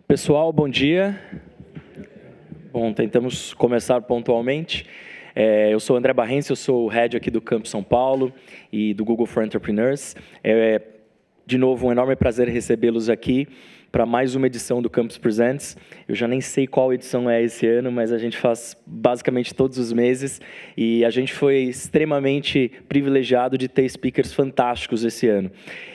Pessoal, bom dia. Bom, tentamos começar pontualmente. Eu sou o André Barrense, eu sou o Head aqui do Campus São Paulo e do Google for Entrepreneurs. De novo, um enorme prazer recebê-los aqui para mais uma edição do Campus Presents. Eu já nem sei qual edição é esse ano, mas a gente faz basicamente todos os meses e a gente foi extremamente privilegiado de ter speakers fantásticos esse ano.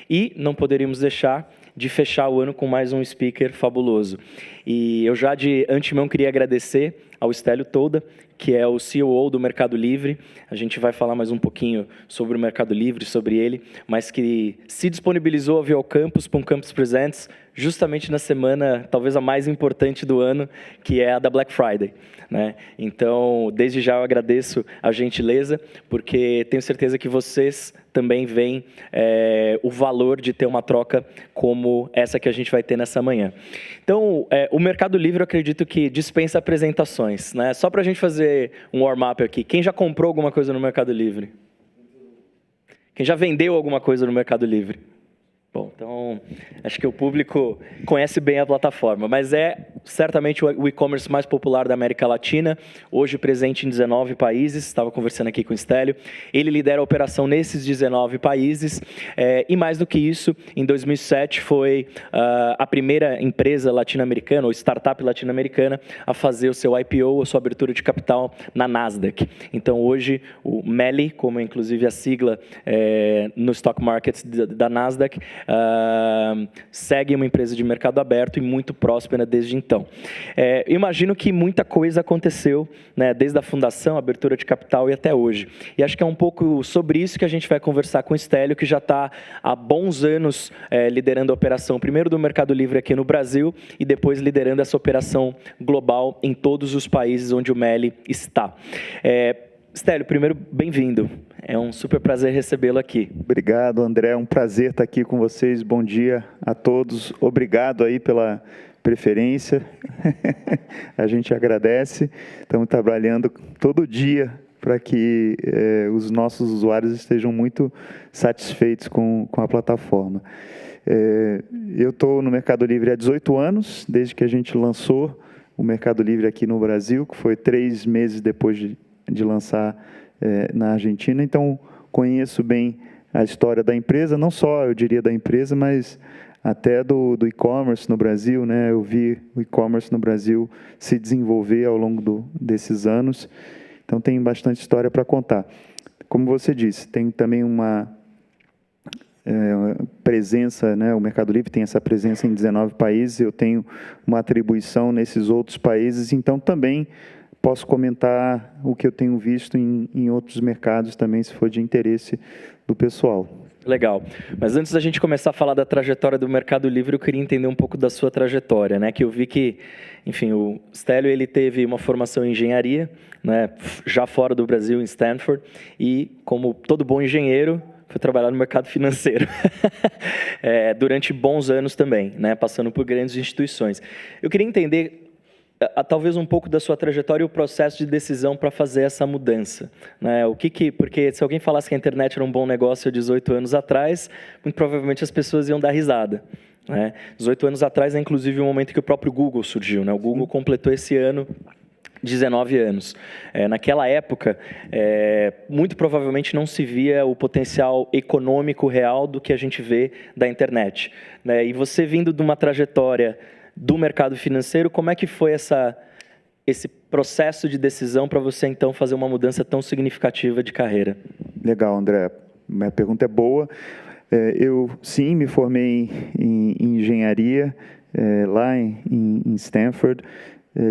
E não poderíamos deixar de fechar o ano com mais um speaker fabuloso. E eu já de antemão queria agradecer ao Stélio Toda, que é o COO do Mercado Livre. A gente vai falar mais um pouquinho sobre o Mercado Livre, sobre ele, mas que se disponibilizou a vir ao campus para um Campus Presents justamente na semana, talvez a mais importante do ano, que é a da Black Friday, né? Então, desde já eu agradeço a gentileza, porque tenho certeza que vocês também veem o valor de ter uma troca como essa que a gente vai ter nessa manhã. Então, o Mercado Livre, eu acredito que dispensa apresentações, né? Só para a gente fazer um warm-up aqui. Quem já comprou alguma coisa no Mercado Livre? Quem já vendeu alguma coisa no Mercado Livre? Bom, então, acho que o público conhece bem a plataforma, mas é certamente o e-commerce mais popular da América Latina, hoje presente em 19 países, estava conversando aqui com o Stélio, ele lidera a operação nesses 19 países, e mais do que isso, em 2007 foi a primeira empresa latino-americana, ou startup latino-americana, a fazer o seu IPO, a sua abertura de capital na Nasdaq. Então, hoje, o MELI, como é inclusive a sigla no stock market da Nasdaq, segue uma empresa de mercado aberto e muito próspera desde então. Imagino que muita coisa aconteceu, né, desde a fundação, a abertura de capital e até hoje. E acho que é um pouco sobre isso que a gente vai conversar com o Stélio, que já está há bons anos liderando a operação, primeiro do Mercado Livre aqui no Brasil e depois liderando essa operação global em todos os países onde o MELI está. Stélio, primeiro, bem-vindo. É um super prazer recebê-lo aqui. Obrigado, André. É um prazer estar aqui com vocês. Bom dia a todos. Obrigado aí pela preferência. A gente agradece. Estamos trabalhando todo dia para que os nossos usuários estejam muito satisfeitos com a plataforma. Eu estou no Mercado Livre há 18 anos, desde que a gente lançou o Mercado Livre aqui no Brasil, que foi 3 meses depois de lançar na Argentina. Então, conheço bem a história da empresa, não só, eu diria, da empresa, mas até do e-commerce no Brasil, né? Eu vi o e-commerce no Brasil se desenvolver ao longo desses anos, então tem bastante história para contar. Como você disse, tem também uma presença, né? O Mercado Livre tem essa presença em 19 países, eu tenho uma atribuição nesses outros países, então também posso comentar o que eu tenho visto em outros mercados também, se for de interesse do pessoal. Legal. Mas antes da gente começar a falar da trajetória do Mercado Livre, eu queria entender um pouco da sua trajetória, né? Que eu vi que, enfim, o Stélio, ele teve uma formação em engenharia, né? Já fora do Brasil, em Stanford, e como todo bom engenheiro, foi trabalhar no mercado financeiro durante bons anos também, né? Passando por grandes instituições. Eu queria entender talvez um pouco da sua trajetória e o processo de decisão para fazer essa mudança, né? Porque se alguém falasse que a internet era um bom negócio há 18 anos atrás, muito provavelmente as pessoas iam dar risada, né? 18 anos atrás é inclusive o momento que o próprio Google surgiu, né? O Google completou esse ano 19 anos. Naquela época, muito provavelmente não se via o potencial econômico real do que a gente vê da internet, né? E você vindo de uma trajetória do mercado financeiro, como é que foi esse processo de decisão para você, então, fazer uma mudança tão significativa de carreira? Legal, André. Minha pergunta é boa. Eu, sim, me formei em engenharia lá em Stanford.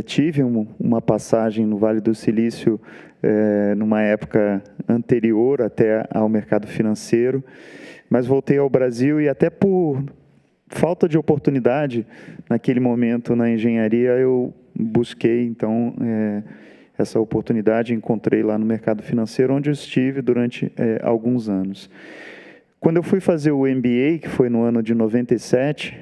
Tive uma passagem no Vale do Silício numa época anterior até ao mercado financeiro, mas voltei ao Brasil e até por falta de oportunidade naquele momento na engenharia, eu busquei, então, essa oportunidade, encontrei lá no mercado financeiro, onde eu estive durante alguns anos. Quando eu fui fazer o MBA, que foi no ano de 97,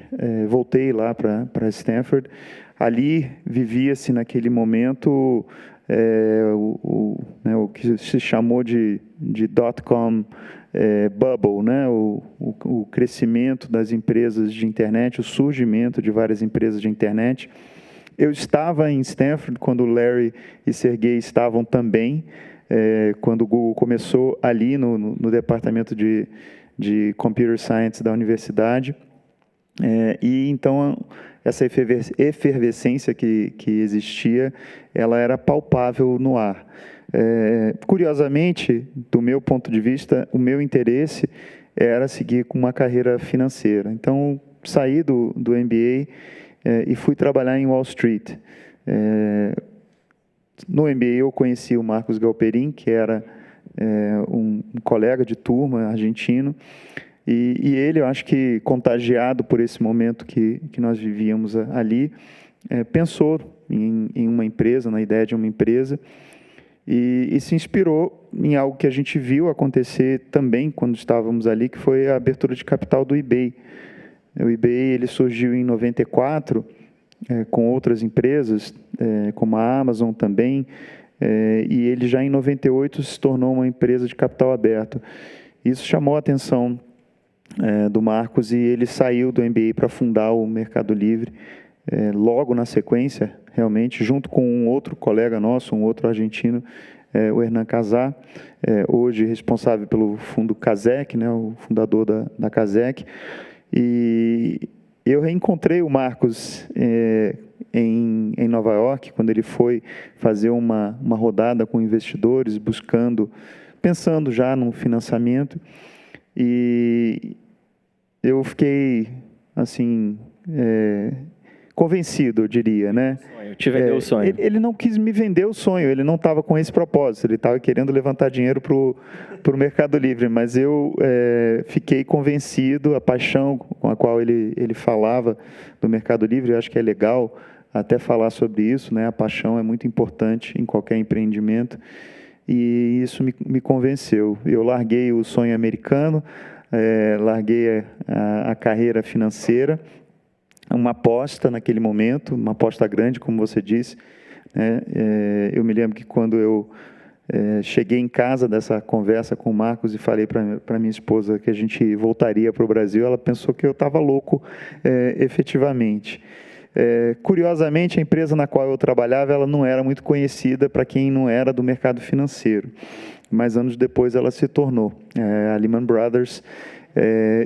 voltei lá para Stanford, ali vivia-se naquele momento o que se chamou de dot-com bubble, né? O crescimento das empresas de internet, o surgimento de várias empresas de internet. Eu estava em Stanford quando o Larry e Sergey estavam também, quando o Google começou ali no departamento de Computer Science da universidade. E então essa efervescência que existia, ela era palpável no ar. Curiosamente, do meu ponto de vista, o meu interesse era seguir com uma carreira financeira. Então, saí do MBA e fui trabalhar em Wall Street. No MBA eu conheci o Marcos Galperin, que era um colega de turma argentino, e ele, eu acho que contagiado por esse momento que nós vivíamos ali, pensou em uma empresa, na ideia de uma empresa, e se inspirou em algo que a gente viu acontecer também quando estávamos ali, que foi a abertura de capital do eBay. O eBay ele surgiu em 94, com outras empresas, como a Amazon também, e ele já em 98 se tornou uma empresa de capital aberto. Isso chamou a atenção do Marcos e ele saiu do MBA para fundar o Mercado Livre, logo na sequência, realmente, junto com um outro colega nosso, um outro argentino, o Hernan Casar, hoje responsável pelo fundo Kazek, né, o fundador da Kazek. E eu reencontrei o Marcos em Nova York, quando ele foi fazer uma rodada com investidores, pensando já no financiamento. E eu fiquei, assim, convencido, eu diria, né? Te vendeu o sonho. Ele não quis me vender o sonho, ele não estava com esse propósito, ele estava querendo levantar dinheiro para o Mercado Livre, mas eu fiquei convencido, a paixão com a qual ele falava do Mercado Livre, eu acho que é legal até falar sobre isso, né? A paixão é muito importante em qualquer empreendimento, e isso me convenceu. Eu larguei o sonho americano, larguei a carreira financeira, uma aposta naquele momento, uma aposta grande, como você disse. Eu me lembro que quando eu cheguei em casa dessa conversa com o Marcos e falei para minha esposa que a gente voltaria para o Brasil, ela pensou que eu estava louco, efetivamente. Curiosamente, a empresa na qual eu trabalhava, ela não era muito conhecida para quem não era do mercado financeiro, mas anos depois ela se tornou a Lehman Brothers,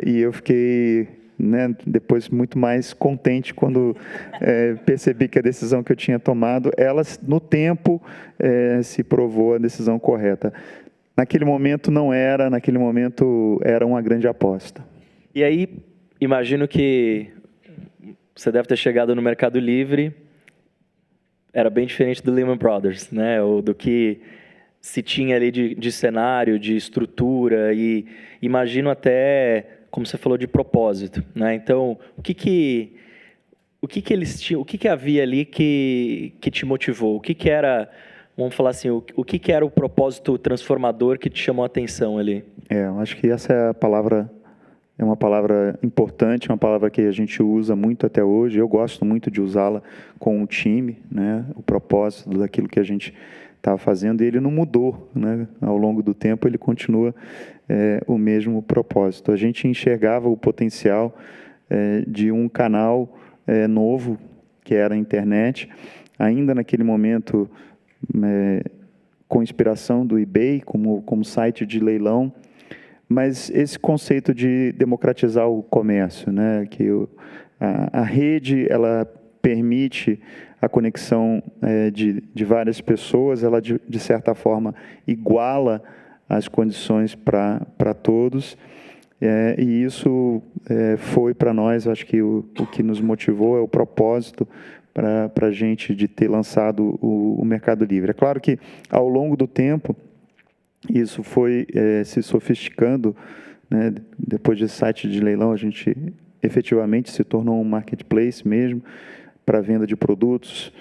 e eu fiquei, né, depois muito mais contente quando percebi que a decisão que eu tinha tomado, ela no tempo se provou a decisão correta. Naquele momento não era, naquele momento era uma grande aposta. E aí, imagino que você deve ter chegado no Mercado Livre, era bem diferente do Lehman Brothers, né? Ou do que se tinha ali de cenário, de estrutura, e imagino até, como você falou, de propósito, né? Então, o que eles tinham, o que havia ali que te motivou? O que era, vamos falar assim, o que era o propósito transformador que te chamou a atenção ali? Eu acho que essa é a palavra. É uma palavra importante, uma palavra que a gente usa muito até hoje. Eu gosto muito de usá-la com o time, né? O propósito daquilo que a gente estava fazendo, e ele não mudou, né? Ao longo do tempo, ele continua o mesmo propósito. A gente enxergava o potencial de um canal novo, que era a internet, ainda naquele momento, com inspiração do eBay, como site de leilão, mas esse conceito de democratizar o comércio, né, que a rede ela permite a conexão de várias pessoas, ela de certa forma iguala as condições para todos, e isso foi para nós, acho que o que nos motivou é o propósito para a gente de ter lançado o Mercado Livre. É claro que ao longo do tempo isso foi se sofisticando, né? Depois desse site de leilão, a gente efetivamente se tornou um marketplace mesmo, para venda de produtos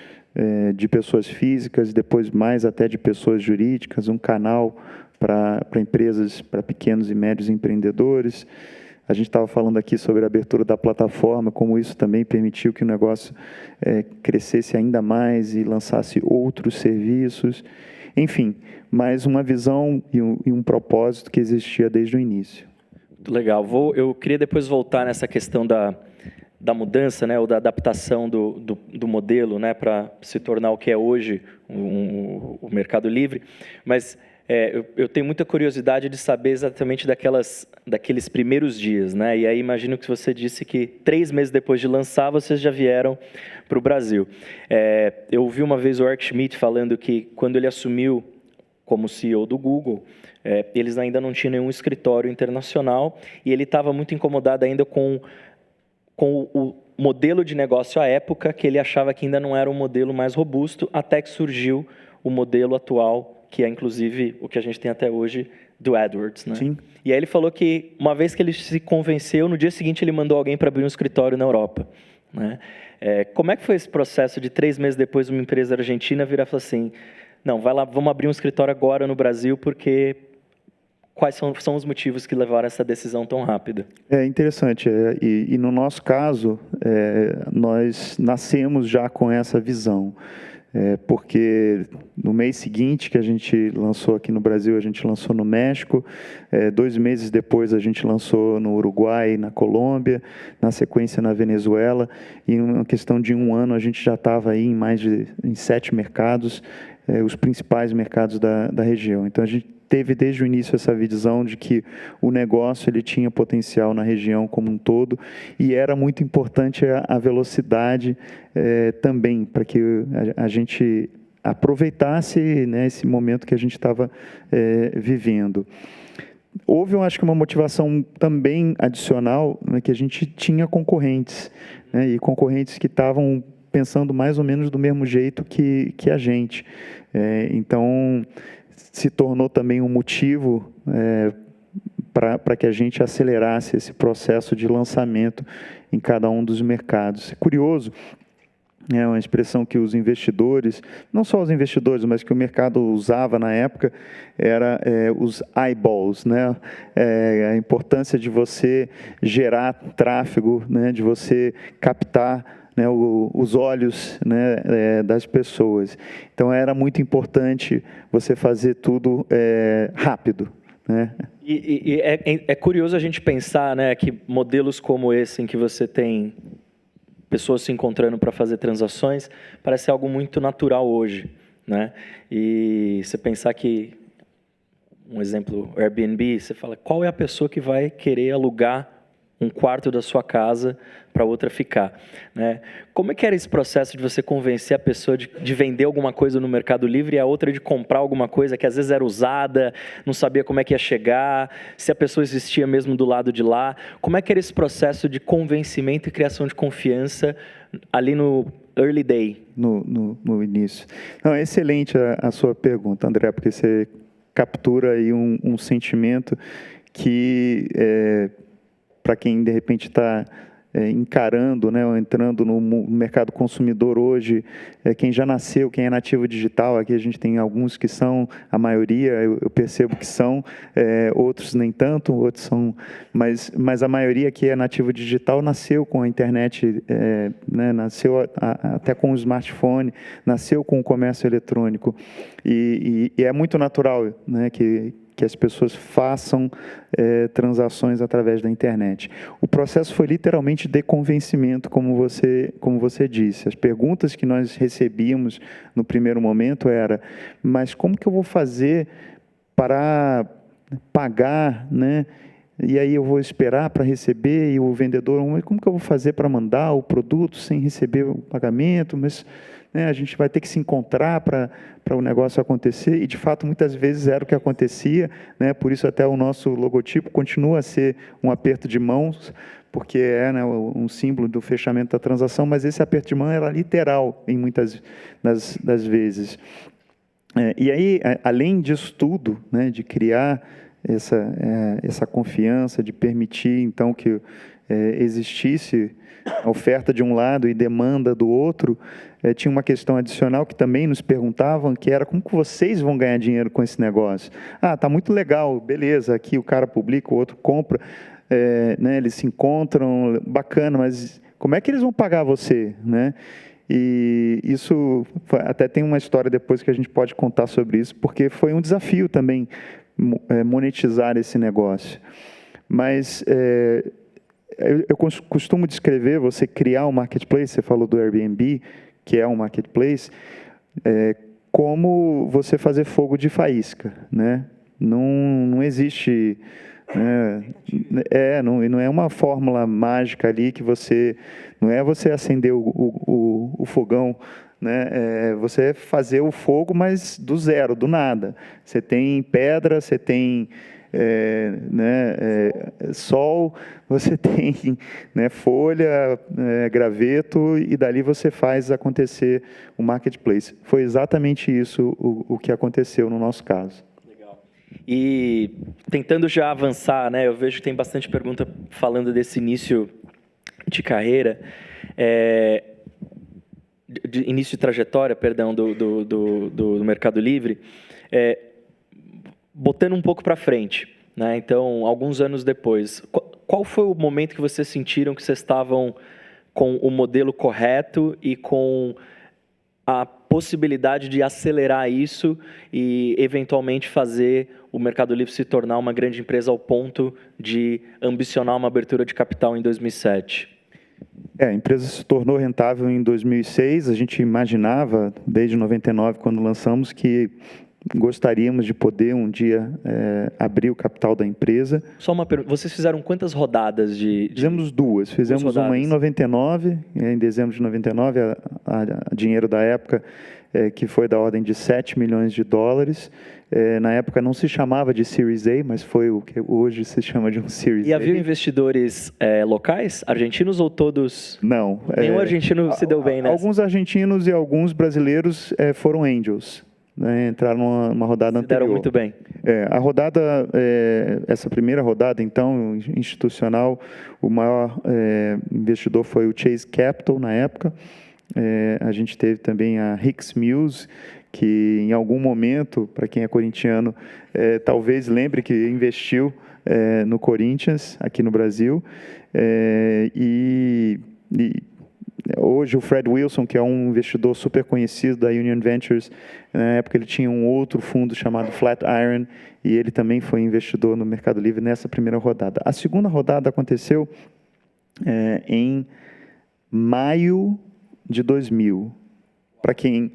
de pessoas físicas, depois mais até de pessoas jurídicas, um canal para empresas, para pequenos e médios empreendedores. A gente estava falando aqui sobre a abertura da plataforma, como isso também permitiu que o negócio crescesse ainda mais e lançasse outros serviços. Enfim, mas uma visão e um propósito que existia desde o início. Muito legal. Eu queria depois voltar nessa questão da mudança, né, ou da adaptação do modelo, né, para se tornar o que é hoje o Mercado Livre, mas eu tenho muita curiosidade de saber exatamente daqueles primeiros dias, né, e aí imagino que você disse que 3 meses depois de lançar, vocês já vieram para o Brasil. Eu ouvi uma vez o Eric Schmidt falando que quando ele assumiu como CEO do Google, eles ainda não tinham nenhum escritório internacional e ele estava muito incomodado ainda com o modelo de negócio à época, que ele achava que ainda não era um modelo mais robusto, até que surgiu o modelo atual, que é, inclusive, o que a gente tem até hoje, do AdWords, né? Sim. E aí ele falou que, uma vez que ele se convenceu, no dia seguinte ele mandou alguém para abrir um escritório na Europa, né? Como é que foi esse processo de 3 meses depois uma empresa argentina virar e falar assim, não, vai lá, vamos abrir um escritório agora no Brasil, porque... Quais são os motivos que levaram a essa decisão tão rápida? É interessante, e no nosso caso, nós nascemos já com essa visão, porque no mês seguinte que a gente lançou aqui no Brasil, a gente lançou no México, 2 meses depois a gente lançou no Uruguai, na Colômbia, na sequência na Venezuela, e em uma questão de 1 ano a gente já estava aí em 7 mercados, os principais mercados da região. Então a gente teve desde o início essa visão de que o negócio ele tinha potencial na região como um todo e era muito importante a velocidade também, para que a gente aproveitasse, né, esse momento que a gente estava vivendo. Houve, eu acho que uma motivação também adicional, né, que a gente tinha concorrentes, né, e concorrentes que estavam pensando mais ou menos do mesmo jeito que a gente. Então, se tornou também um motivo para que a gente acelerasse esse processo de lançamento em cada um dos mercados. É curioso, é uma expressão que os investidores, não só os investidores, mas que o mercado usava na época, era os eyeballs, né? A importância de você gerar tráfego, né? De você captar, né, os olhos, né, das pessoas. Então, era muito importante você fazer tudo rápido, né? E é curioso a gente pensar, né, que modelos como esse, em que você tem pessoas se encontrando para fazer transações, parece algo muito natural hoje, né? E você pensar que, um exemplo, Airbnb, você fala, qual é a pessoa que vai querer alugar um quarto da sua casa para outra ficar, né? Como é que era esse processo de você convencer a pessoa de vender alguma coisa no Mercado Livre e a outra de comprar alguma coisa que às vezes era usada, não sabia como é que ia chegar, se a pessoa existia mesmo do lado de lá? Como é que era esse processo de convencimento e criação de confiança ali no early day? No início. Não, é excelente a sua pergunta, André, porque você captura aí um sentimento que... para quem, de repente, está encarando, né, ou entrando no mercado consumidor hoje, quem já nasceu, quem é nativo digital, aqui a gente tem alguns que são, a maioria eu percebo que são, outros nem tanto, outros são, mas a maioria que é nativo digital nasceu com a internet, né, nasceu até com o smartphone, nasceu com o comércio eletrônico, e é muito natural, né, que as pessoas façam transações através da internet. O processo foi literalmente de convencimento, como você disse. As perguntas que nós recebíamos no primeiro momento era, mas como que eu vou fazer para pagar, né? E aí eu vou esperar para receber, e o vendedor, como que eu vou fazer para mandar o produto sem receber o pagamento? Mas... a gente vai ter que se encontrar para o negócio acontecer, e de fato muitas vezes era o que acontecia, né? Por isso até o nosso logotipo continua a ser um aperto de mãos, porque é, né, um símbolo do fechamento da transação, mas esse aperto de mão era literal em muitas das vezes. E aí, além disso tudo, né, de criar essa confiança, de permitir então que existisse oferta de um lado e demanda do outro, tinha uma questão adicional que também nos perguntavam, que era como que vocês vão ganhar dinheiro com esse negócio? Ah, tá muito legal, beleza, aqui o cara publica, o outro compra, né, eles se encontram, bacana, mas como é que eles vão pagar você, né? E isso até tem uma história depois que a gente pode contar sobre isso, porque foi um desafio também monetizar esse negócio. Mas eu costumo descrever você criar um marketplace, você falou do Airbnb, que é um marketplace, como você fazer fogo de faísca, né? Não existe... não é uma fórmula mágica ali que você... Não é você acender o fogão, né? Você fazer o fogo, mas do zero, do nada. Você tem pedra, você tem sol, você tem, né, folha, graveto, e dali você faz acontecer o marketplace. Foi exatamente isso o que aconteceu no nosso caso. E tentando já avançar, né, eu vejo que tem bastante pergunta falando desse início de carreira, início de trajetória, perdão, do Mercado Livre, botando um pouco para frente, né? Então, alguns anos depois, qual foi o momento que vocês sentiram que vocês estavam com o modelo correto e com a possibilidade de acelerar isso e, eventualmente, fazer o Mercado Livre se tornar uma grande empresa ao ponto de ambicionar uma abertura de capital em 2007? A empresa se tornou rentável em 2006. A gente imaginava, desde 99, quando lançamos, que gostaríamos de poder um dia abrir o capital da empresa. Só uma pergunta, vocês fizeram quantas rodadas de... Fizemos duas. Fizemos uma em 99, em dezembro de 99, a dinheiro da época, que foi da ordem de 7 milhões de dólares. Na época não se chamava de Series A, mas foi o que hoje se chama de um Series A. E havia investidores locais, argentinos ou todos? Não. Nenhum argentino se deu bem nessa? Alguns argentinos e alguns brasileiros foram angels. Né, entraram numa rodada anterior. Deram muito bem. A rodada, essa primeira rodada, então, institucional, o maior investidor foi o Chase Capital, na época. A gente teve também a Hicks Mills, que em algum momento, para quem é corintiano, talvez lembre que investiu no Corinthians, aqui no Brasil. Hoje o Fred Wilson, que é um investidor super conhecido da Union Ventures, na época ele tinha um outro fundo chamado Flatiron, e ele também foi investidor no Mercado Livre nessa primeira rodada. A segunda rodada aconteceu em maio de 2000. Para quem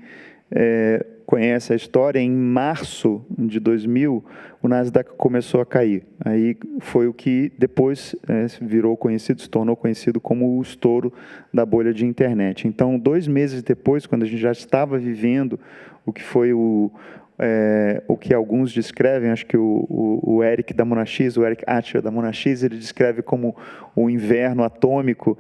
conhece a história, em março de 2000, o Nasdaq começou a cair. Aí foi o que depois virou conhecido, se tornou conhecido como o estouro da bolha de internet. Então, 2 meses depois, quando a gente já estava vivendo o que foi o que alguns descrevem, acho que o Eric da Monax, o Eric Atcher da Monax, ele descreve como o inverno atômico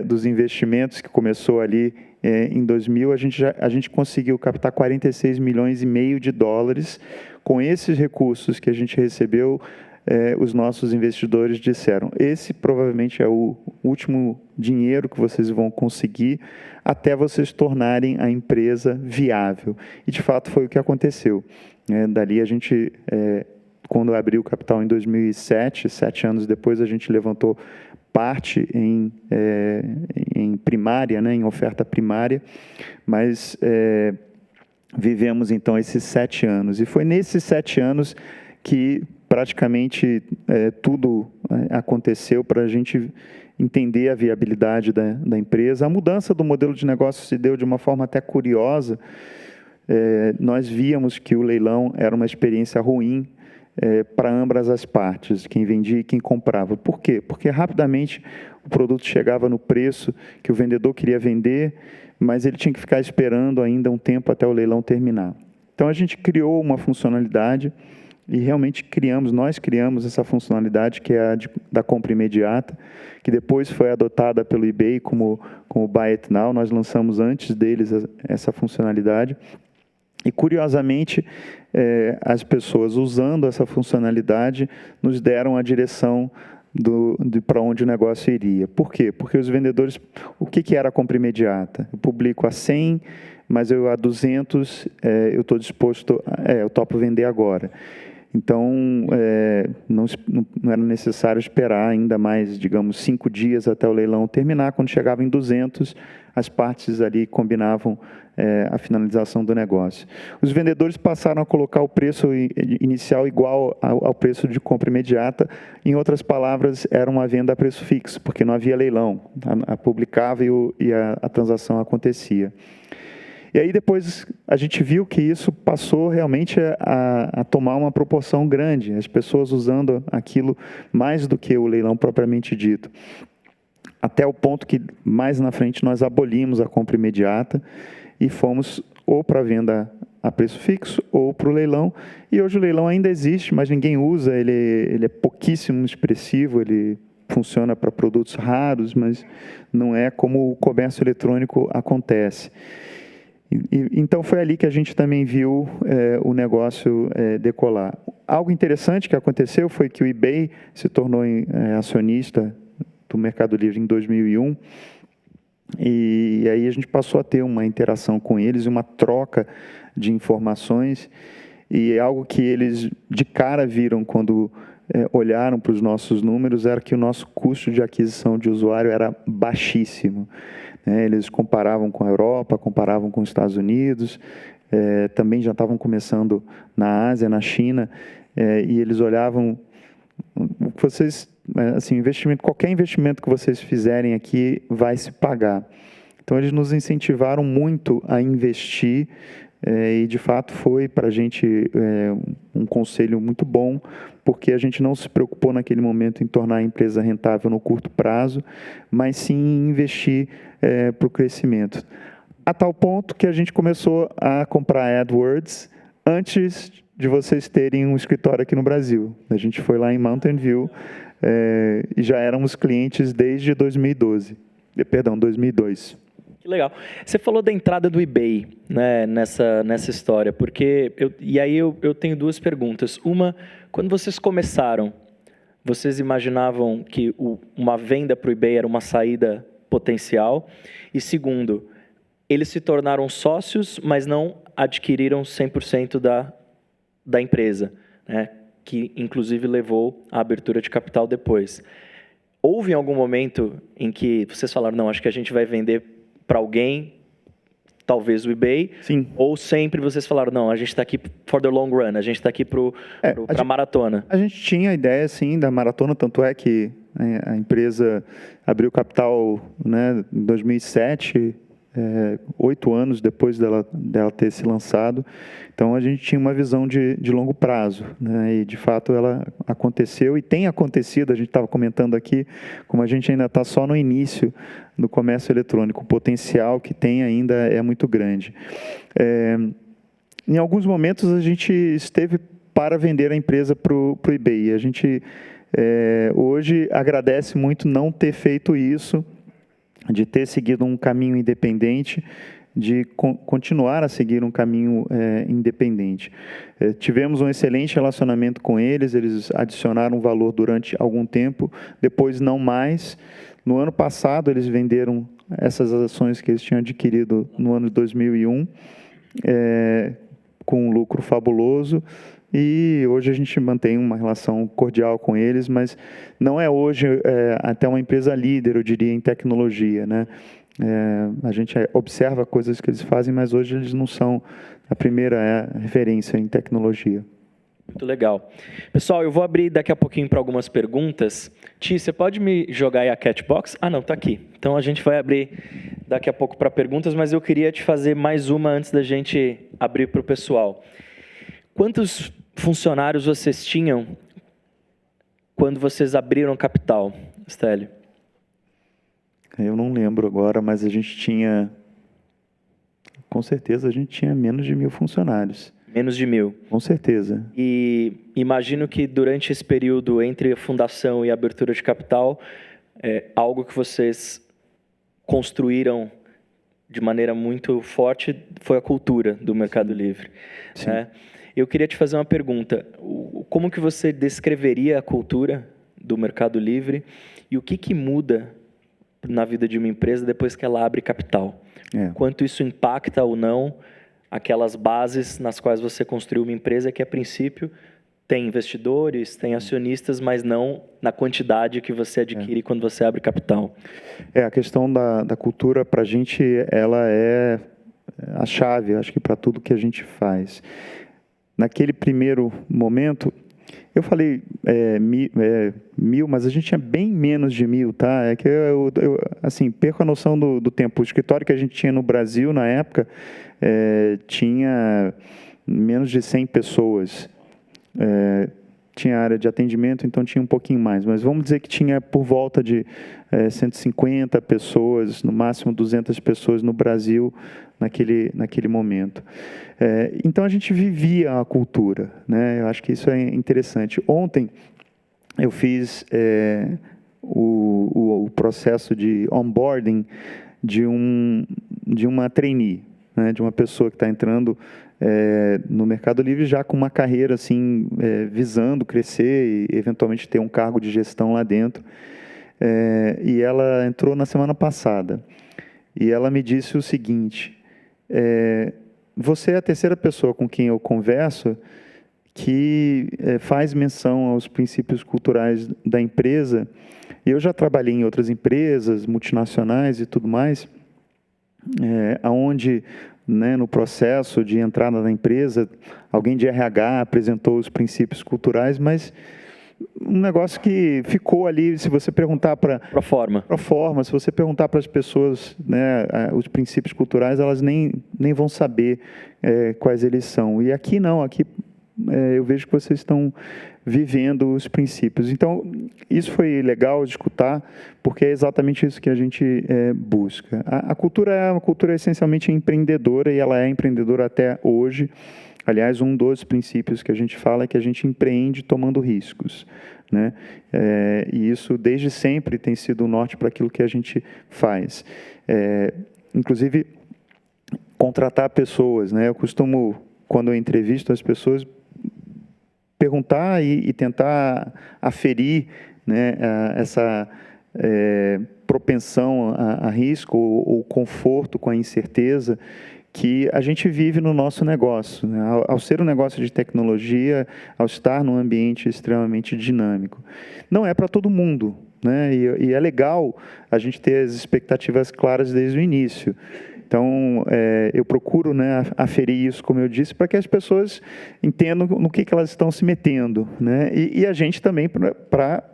dos investimentos, que começou ali em 2000, a gente conseguiu captar 46 milhões e meio de dólares. Com esses recursos que a gente recebeu, os nossos investidores disseram: esse provavelmente é o último dinheiro que vocês vão conseguir até vocês tornarem a empresa viável. E, de fato, foi o que aconteceu. Dali a gente, quando abriu o capital em 2007, 7 anos depois, a gente levantou parte em primária, né, em oferta primária, mas vivemos então esses 7 anos. E foi nesses 7 anos que praticamente tudo aconteceu para a gente entender a viabilidade da empresa. A mudança do modelo de negócio se deu de uma forma até curiosa. Nós víamos que o leilão era uma experiência ruim para ambas as partes, quem vendia e quem comprava. Por quê? Porque rapidamente o produto chegava no preço que o vendedor queria vender, mas ele tinha que ficar esperando ainda um tempo até o leilão terminar. Então a gente criou uma funcionalidade e realmente nós criamos essa funcionalidade, que é a da compra imediata, que depois foi adotada pelo eBay como Buy It Now. Nós lançamos antes deles essa funcionalidade. E, curiosamente, as pessoas usando essa funcionalidade nos deram a direção para onde o negócio iria. Por quê? Porque os vendedores... O que era a compra imediata? Eu publico a 100, mas a 200 eu estou disposto... eu topo vender agora. Então, não era necessário esperar ainda mais, digamos, 5 dias até o leilão terminar. Quando chegava em 200, as partes ali combinavam a finalização do negócio. Os vendedores passaram a colocar o preço inicial igual ao preço de compra imediata. Em outras palavras, era uma venda a preço fixo, porque não havia leilão. Publicava e a transação acontecia. E aí depois a gente viu que isso passou realmente a tomar uma proporção grande, as pessoas usando aquilo mais do que o leilão propriamente dito. Até o ponto que mais na frente nós abolimos a compra imediata e fomos ou para a venda a preço fixo ou para o leilão. E hoje o leilão ainda existe, mas ninguém usa, ele é pouquíssimo expressivo, ele funciona para produtos raros, mas não é como o comércio eletrônico acontece. Então, foi ali que a gente também viu o negócio decolar. Algo interessante que aconteceu foi que o eBay se tornou acionista do Mercado Livre em 2001, e aí a gente passou a ter uma interação com eles, uma troca de informações, e algo que eles de cara viram quando olharam para os nossos números era que o nosso custo de aquisição de usuário era baixíssimo. Eles comparavam com a Europa, comparavam com os Estados Unidos, também já estavam começando na Ásia, na China, e eles olhavam, assim, qualquer investimento que vocês fizerem aqui vai se pagar. Então, eles nos incentivaram muito a investir, e de fato foi para a gente um conselho muito bom, porque a gente não se preocupou naquele momento em tornar a empresa rentável no curto prazo, mas sim em investir para o crescimento. A tal ponto que a gente começou a comprar AdWords antes de vocês terem um escritório aqui no Brasil. A gente foi lá em Mountain View e já éramos clientes desde 2002. Que legal. Você falou da entrada do eBay, né, nessa história, porque eu tenho duas perguntas. Uma, quando vocês começaram, vocês imaginavam que uma venda para o eBay era uma saída potencial? E segundo, eles se tornaram sócios, mas não adquiriram 100% da empresa, né, que inclusive levou à abertura de capital depois. Houve algum momento em que vocês falaram, não, acho que a gente vai vender para alguém, talvez o eBay, sim, ou sempre vocês falaram, não, a gente está aqui for the long run, a gente está aqui para a maratona? A gente tinha a ideia, sim, da maratona, tanto é que a empresa abriu capital, né, em 2007, 8 anos depois dela ter se lançado. Então, a gente tinha uma visão de longo prazo, né, e de fato ela aconteceu e tem acontecido. A gente estava comentando aqui, como a gente ainda está só no início do comércio eletrônico, o potencial que tem ainda é muito grande. Em alguns momentos a gente esteve para vender a empresa para o eBay. A gente hoje agradece muito não ter feito isso, de ter seguido um caminho independente, de continuar a seguir um caminho independente. Tivemos um excelente relacionamento com eles, eles adicionaram valor durante algum tempo, depois não mais. No ano passado, eles venderam essas ações que eles tinham adquirido no ano de 2001, com um lucro fabuloso, e hoje a gente mantém uma relação cordial com eles, mas não é hoje até uma empresa líder, eu diria, em tecnologia, né? A gente observa coisas que eles fazem, mas hoje eles não são a primeira referência em tecnologia. Muito legal. Pessoal, eu vou abrir daqui a pouquinho para algumas perguntas. Ti, você pode me jogar aí a Catbox? Ah, não, está aqui. Então, a gente vai abrir daqui a pouco para perguntas, mas eu queria te fazer mais uma antes da gente abrir para o pessoal. Quantos funcionários vocês tinham quando vocês abriram capital, Stélio? Eu não lembro agora, mas a gente tinha... Com certeza, a gente tinha menos de 1.000 funcionários. Menos de 1.000. Com certeza. E imagino que durante esse período entre a fundação e a abertura de capital, algo que vocês construíram de maneira muito forte foi a cultura do Mercado Livre. Sim. Eu queria te fazer uma pergunta. Como que você descreveria a cultura do Mercado Livre e o que muda na vida de uma empresa depois que ela abre capital? Quanto isso impacta ou não aquelas bases nas quais você construiu uma empresa que, a princípio, tem investidores, tem acionistas, mas não na quantidade que você adquire quando você abre capital. A questão da cultura, para a gente, ela é a chave, acho que para tudo que a gente faz. Naquele primeiro momento, eu falei 1.000, mas a gente tinha bem menos de 1.000, tá? É que eu assim, perco a noção do tempo. O escritório que a gente tinha no Brasil, na época, tinha menos de 100 pessoas. Tinha área de atendimento, então tinha um pouquinho mais. Mas vamos dizer que tinha por volta de 150 pessoas, no máximo 200 pessoas no Brasil naquele momento. Então, a gente vivia a cultura, né? Eu acho que isso é interessante. Ontem, eu fiz o processo de onboarding de uma trainee, né? De uma pessoa que está entrando no Mercado Livre já com uma carreira assim, visando crescer e eventualmente ter um cargo de gestão lá dentro. E ela entrou na semana passada. E ela me disse o seguinte: você é a terceira pessoa com quem eu converso que faz menção aos princípios culturais da empresa. Eu já trabalhei em outras empresas, multinacionais e tudo mais, onde, né, no processo de entrada na empresa, alguém de RH apresentou os princípios culturais, mas um negócio que ficou ali, se você perguntar para forma, se você perguntar para as pessoas, né, os princípios culturais, elas nem vão saber quais eles são. E aqui não, aqui eu vejo que vocês estão vivendo os princípios. Então, isso foi legal de escutar, porque é exatamente isso que a gente busca. A cultura é uma cultura essencialmente empreendedora, e ela é empreendedora até hoje. Aliás, um dos princípios que a gente fala é que a gente empreende tomando riscos, né? E isso, desde sempre, tem sido o norte para aquilo que a gente faz. Inclusive, contratar pessoas, né? Eu costumo, quando eu entrevisto as pessoas, perguntar e tentar aferir, né, essa propensão a risco ou conforto com a incerteza que a gente vive no nosso negócio, né? Ao ser um negócio de tecnologia, ao estar num ambiente extremamente dinâmico. Não é para todo mundo, né? E é legal a gente ter as expectativas claras desde o início. Então, eu procuro, né, aferir isso, como eu disse, para que as pessoas entendam no que elas estão se metendo, né? E a gente também,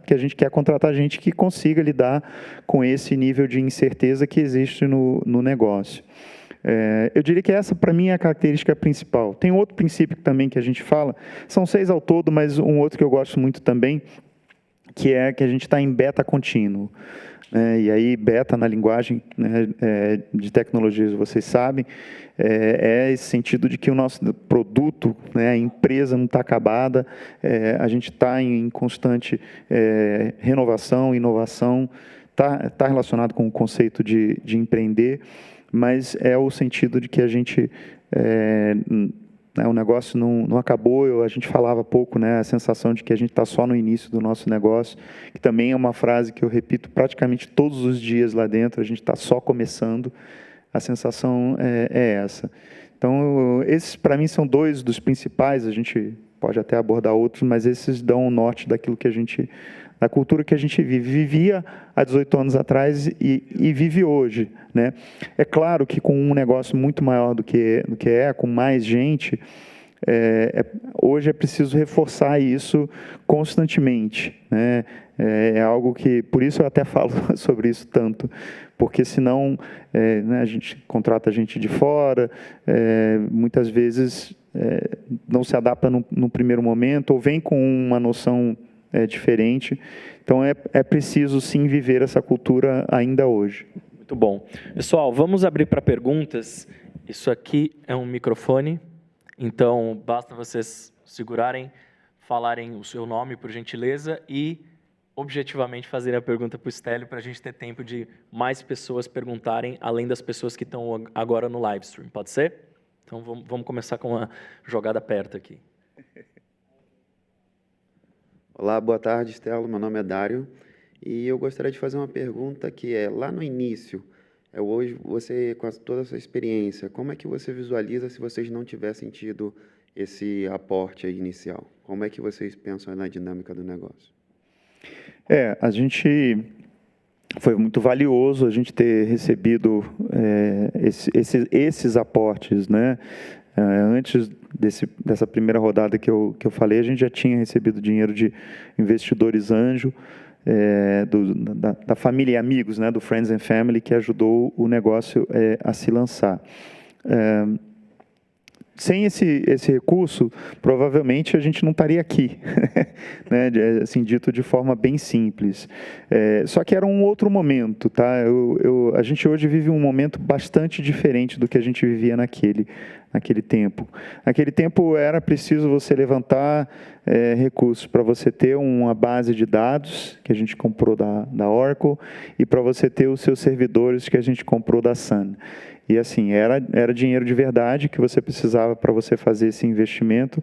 que a gente quer contratar gente que consiga lidar com esse nível de incerteza que existe no negócio. Eu diria que essa, para mim, é a característica principal. Tem outro princípio também que a gente fala, são 6 ao todo, mas um outro que eu gosto muito também, que é que a gente está em beta contínuo. E aí, beta na linguagem, né, de tecnologias, vocês sabem, esse sentido de que o nosso produto, né, a empresa não está acabada, a gente está em constante renovação, inovação, está relacionado com o conceito de empreender, mas é o sentido de que a gente, o negócio não acabou, a gente falava pouco, né, a sensação de que a gente está só no início do nosso negócio, que também é uma frase que eu repito praticamente todos os dias lá dentro, a gente está só começando, a sensação é essa. Então, esses para mim são 2 dos principais, a gente pode até abordar outros, mas esses dão o norte daquilo que a gente, da cultura que a gente vivia há 18 anos atrás e vive hoje, né? É claro que com um negócio muito maior do que com mais gente, hoje é preciso reforçar isso constantemente, né? É algo que, por isso eu até falo sobre isso tanto, porque senão né, a gente contrata gente de fora, muitas vezes não se adapta no primeiro momento, ou vem com uma noção diferente. Então, é preciso, sim, viver essa cultura ainda hoje. Muito bom. Pessoal, vamos abrir para perguntas. Isso aqui é um microfone, então basta vocês segurarem, falarem o seu nome, por gentileza, e objetivamente fazerem a pergunta para o Stélio, para a gente ter tempo de mais pessoas perguntarem, além das pessoas que estão agora no live stream. Pode ser? Então, vamos começar com uma jogada perto aqui. Olá, boa tarde, Stélio. Meu nome é Dário e eu gostaria de fazer uma pergunta que lá no início, hoje você, com toda a sua experiência, como é que você visualiza se vocês não tivessem tido esse aporte aí inicial? Como é que vocês pensam na dinâmica do negócio? A gente foi muito valioso a gente ter recebido esses aportes, né? Antes dessa primeira rodada que eu falei, a gente já tinha recebido dinheiro de investidores anjo, da família e amigos, né, do Friends and Family, que ajudou o negócio a se lançar. Sem esse recurso, provavelmente a gente não estaria aqui, né? Assim, dito de forma bem simples. Só que era um outro momento, tá? A gente hoje vive um momento bastante diferente do que a gente vivia naquele tempo. Naquele tempo era preciso você levantar recursos para você ter uma base de dados que a gente comprou da Oracle e para você ter os seus servidores que a gente comprou da Sun. E assim, era dinheiro de verdade que você precisava para você fazer esse investimento.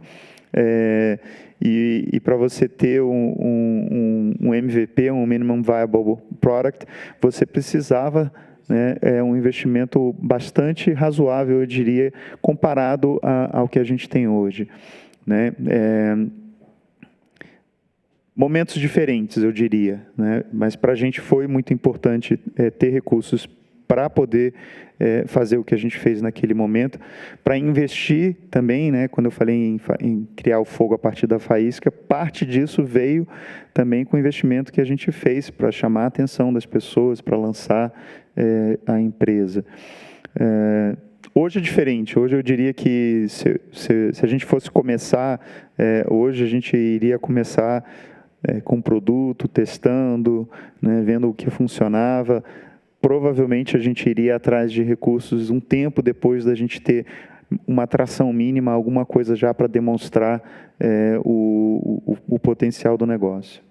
E para você ter um MVP, um Minimum Viable Product, você precisava, né, um investimento bastante razoável, eu diria, comparado ao que a gente tem hoje, né? Momentos diferentes, eu diria, né? Mas para a gente foi muito importante ter recursos para poder fazer o que a gente fez naquele momento, para investir também, né, quando eu falei em criar o fogo a partir da faísca, parte disso veio também com o investimento que a gente fez para chamar a atenção das pessoas, para lançar a empresa. Hoje é diferente, hoje eu diria que se a gente fosse começar, hoje a gente iria começar com o produto, testando, né, vendo o que funcionava. Provavelmente a gente iria atrás de recursos um tempo depois da gente ter uma atração mínima, alguma coisa já para demonstrar o potencial do negócio.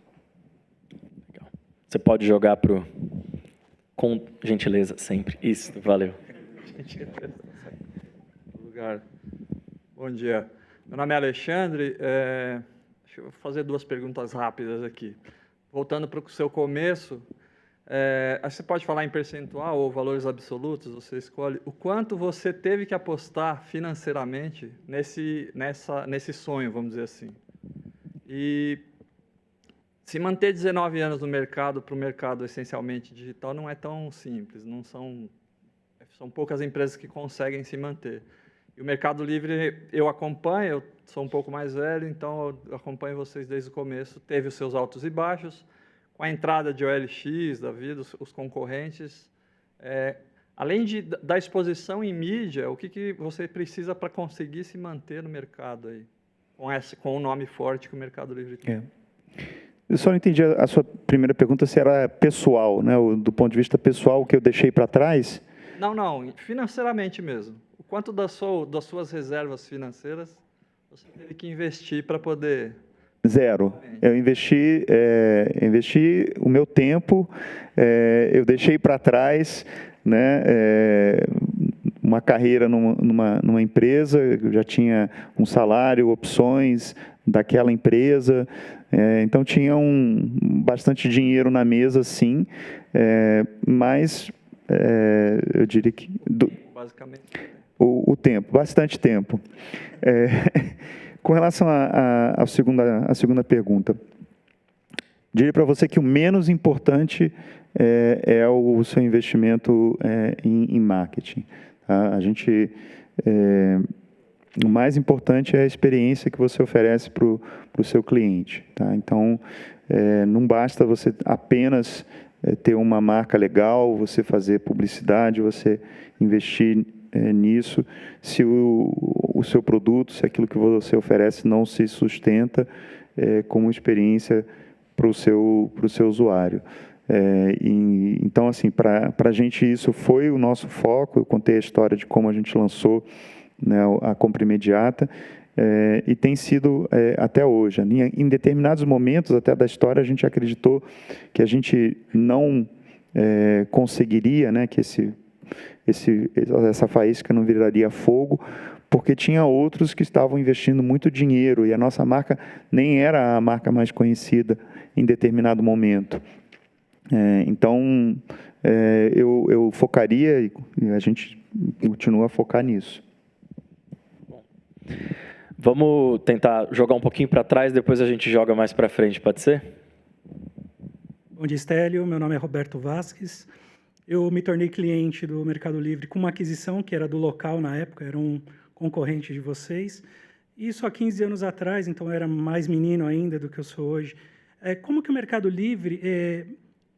Legal. Você pode jogar com gentileza, sempre. Isso, valeu. Bom dia. Meu nome é Alexandre. Deixa eu fazer 2 perguntas rápidas aqui. Voltando para o seu começo, você pode falar em percentual ou valores absolutos, você escolhe o quanto você teve que apostar financeiramente nesse sonho, vamos dizer assim. E se manter 19 anos no mercado, para o mercado essencialmente digital, não é tão simples, são poucas empresas que conseguem se manter. E o Mercado Livre eu acompanho, eu sou um pouco mais velho, então eu acompanho vocês desde o começo, teve os seus altos e baixos. Com a entrada de OLX, da vida, os concorrentes, além da exposição em mídia, o que você precisa para conseguir se manter no mercado aí, com o nome forte que o Mercado Livre tem? Eu só não entendi a sua primeira pergunta, se era pessoal, né? Do ponto de vista pessoal, o que eu deixei para trás? Não, financeiramente mesmo. O quanto das suas reservas financeiras você teve que investir para poder... Zero. Eu investi o meu tempo, eu deixei para trás, né, uma carreira numa empresa, eu já tinha um salário, opções daquela empresa, então tinha bastante dinheiro na mesa, sim, mas eu diria que... Basicamente. O tempo, bastante tempo. Com relação à segunda pergunta, diria para você que o menos importante é o seu investimento em marketing. Tá? O mais importante é a experiência que você oferece para o seu cliente. Tá? Então, não basta você apenas ter uma marca legal, você fazer publicidade, você investir nisso, se o seu produto, se aquilo que você oferece não se sustenta como experiência para o seu usuário. Então, assim, para a gente isso foi o nosso foco. Eu contei a história de como a gente lançou, né, a compra imediata, e tem sido até hoje. Em determinados momentos até da história, a gente acreditou que a gente não conseguiria, né, que essa faísca não viraria fogo, porque tinha outros que estavam investindo muito dinheiro e a nossa marca nem era a marca mais conhecida em determinado momento. Então, eu focaria e a gente continua a focar nisso. Bom. Vamos tentar jogar um pouquinho para trás, depois a gente joga mais para frente, pode ser? Bom dia, Stélio. Meu nome é Roberto Vasques. Eu me tornei cliente do Mercado Livre com uma aquisição que era do Local na época, era um concorrente de vocês. Isso há 15 anos atrás, então eu era mais menino ainda do que eu sou hoje. Como que o Mercado Livre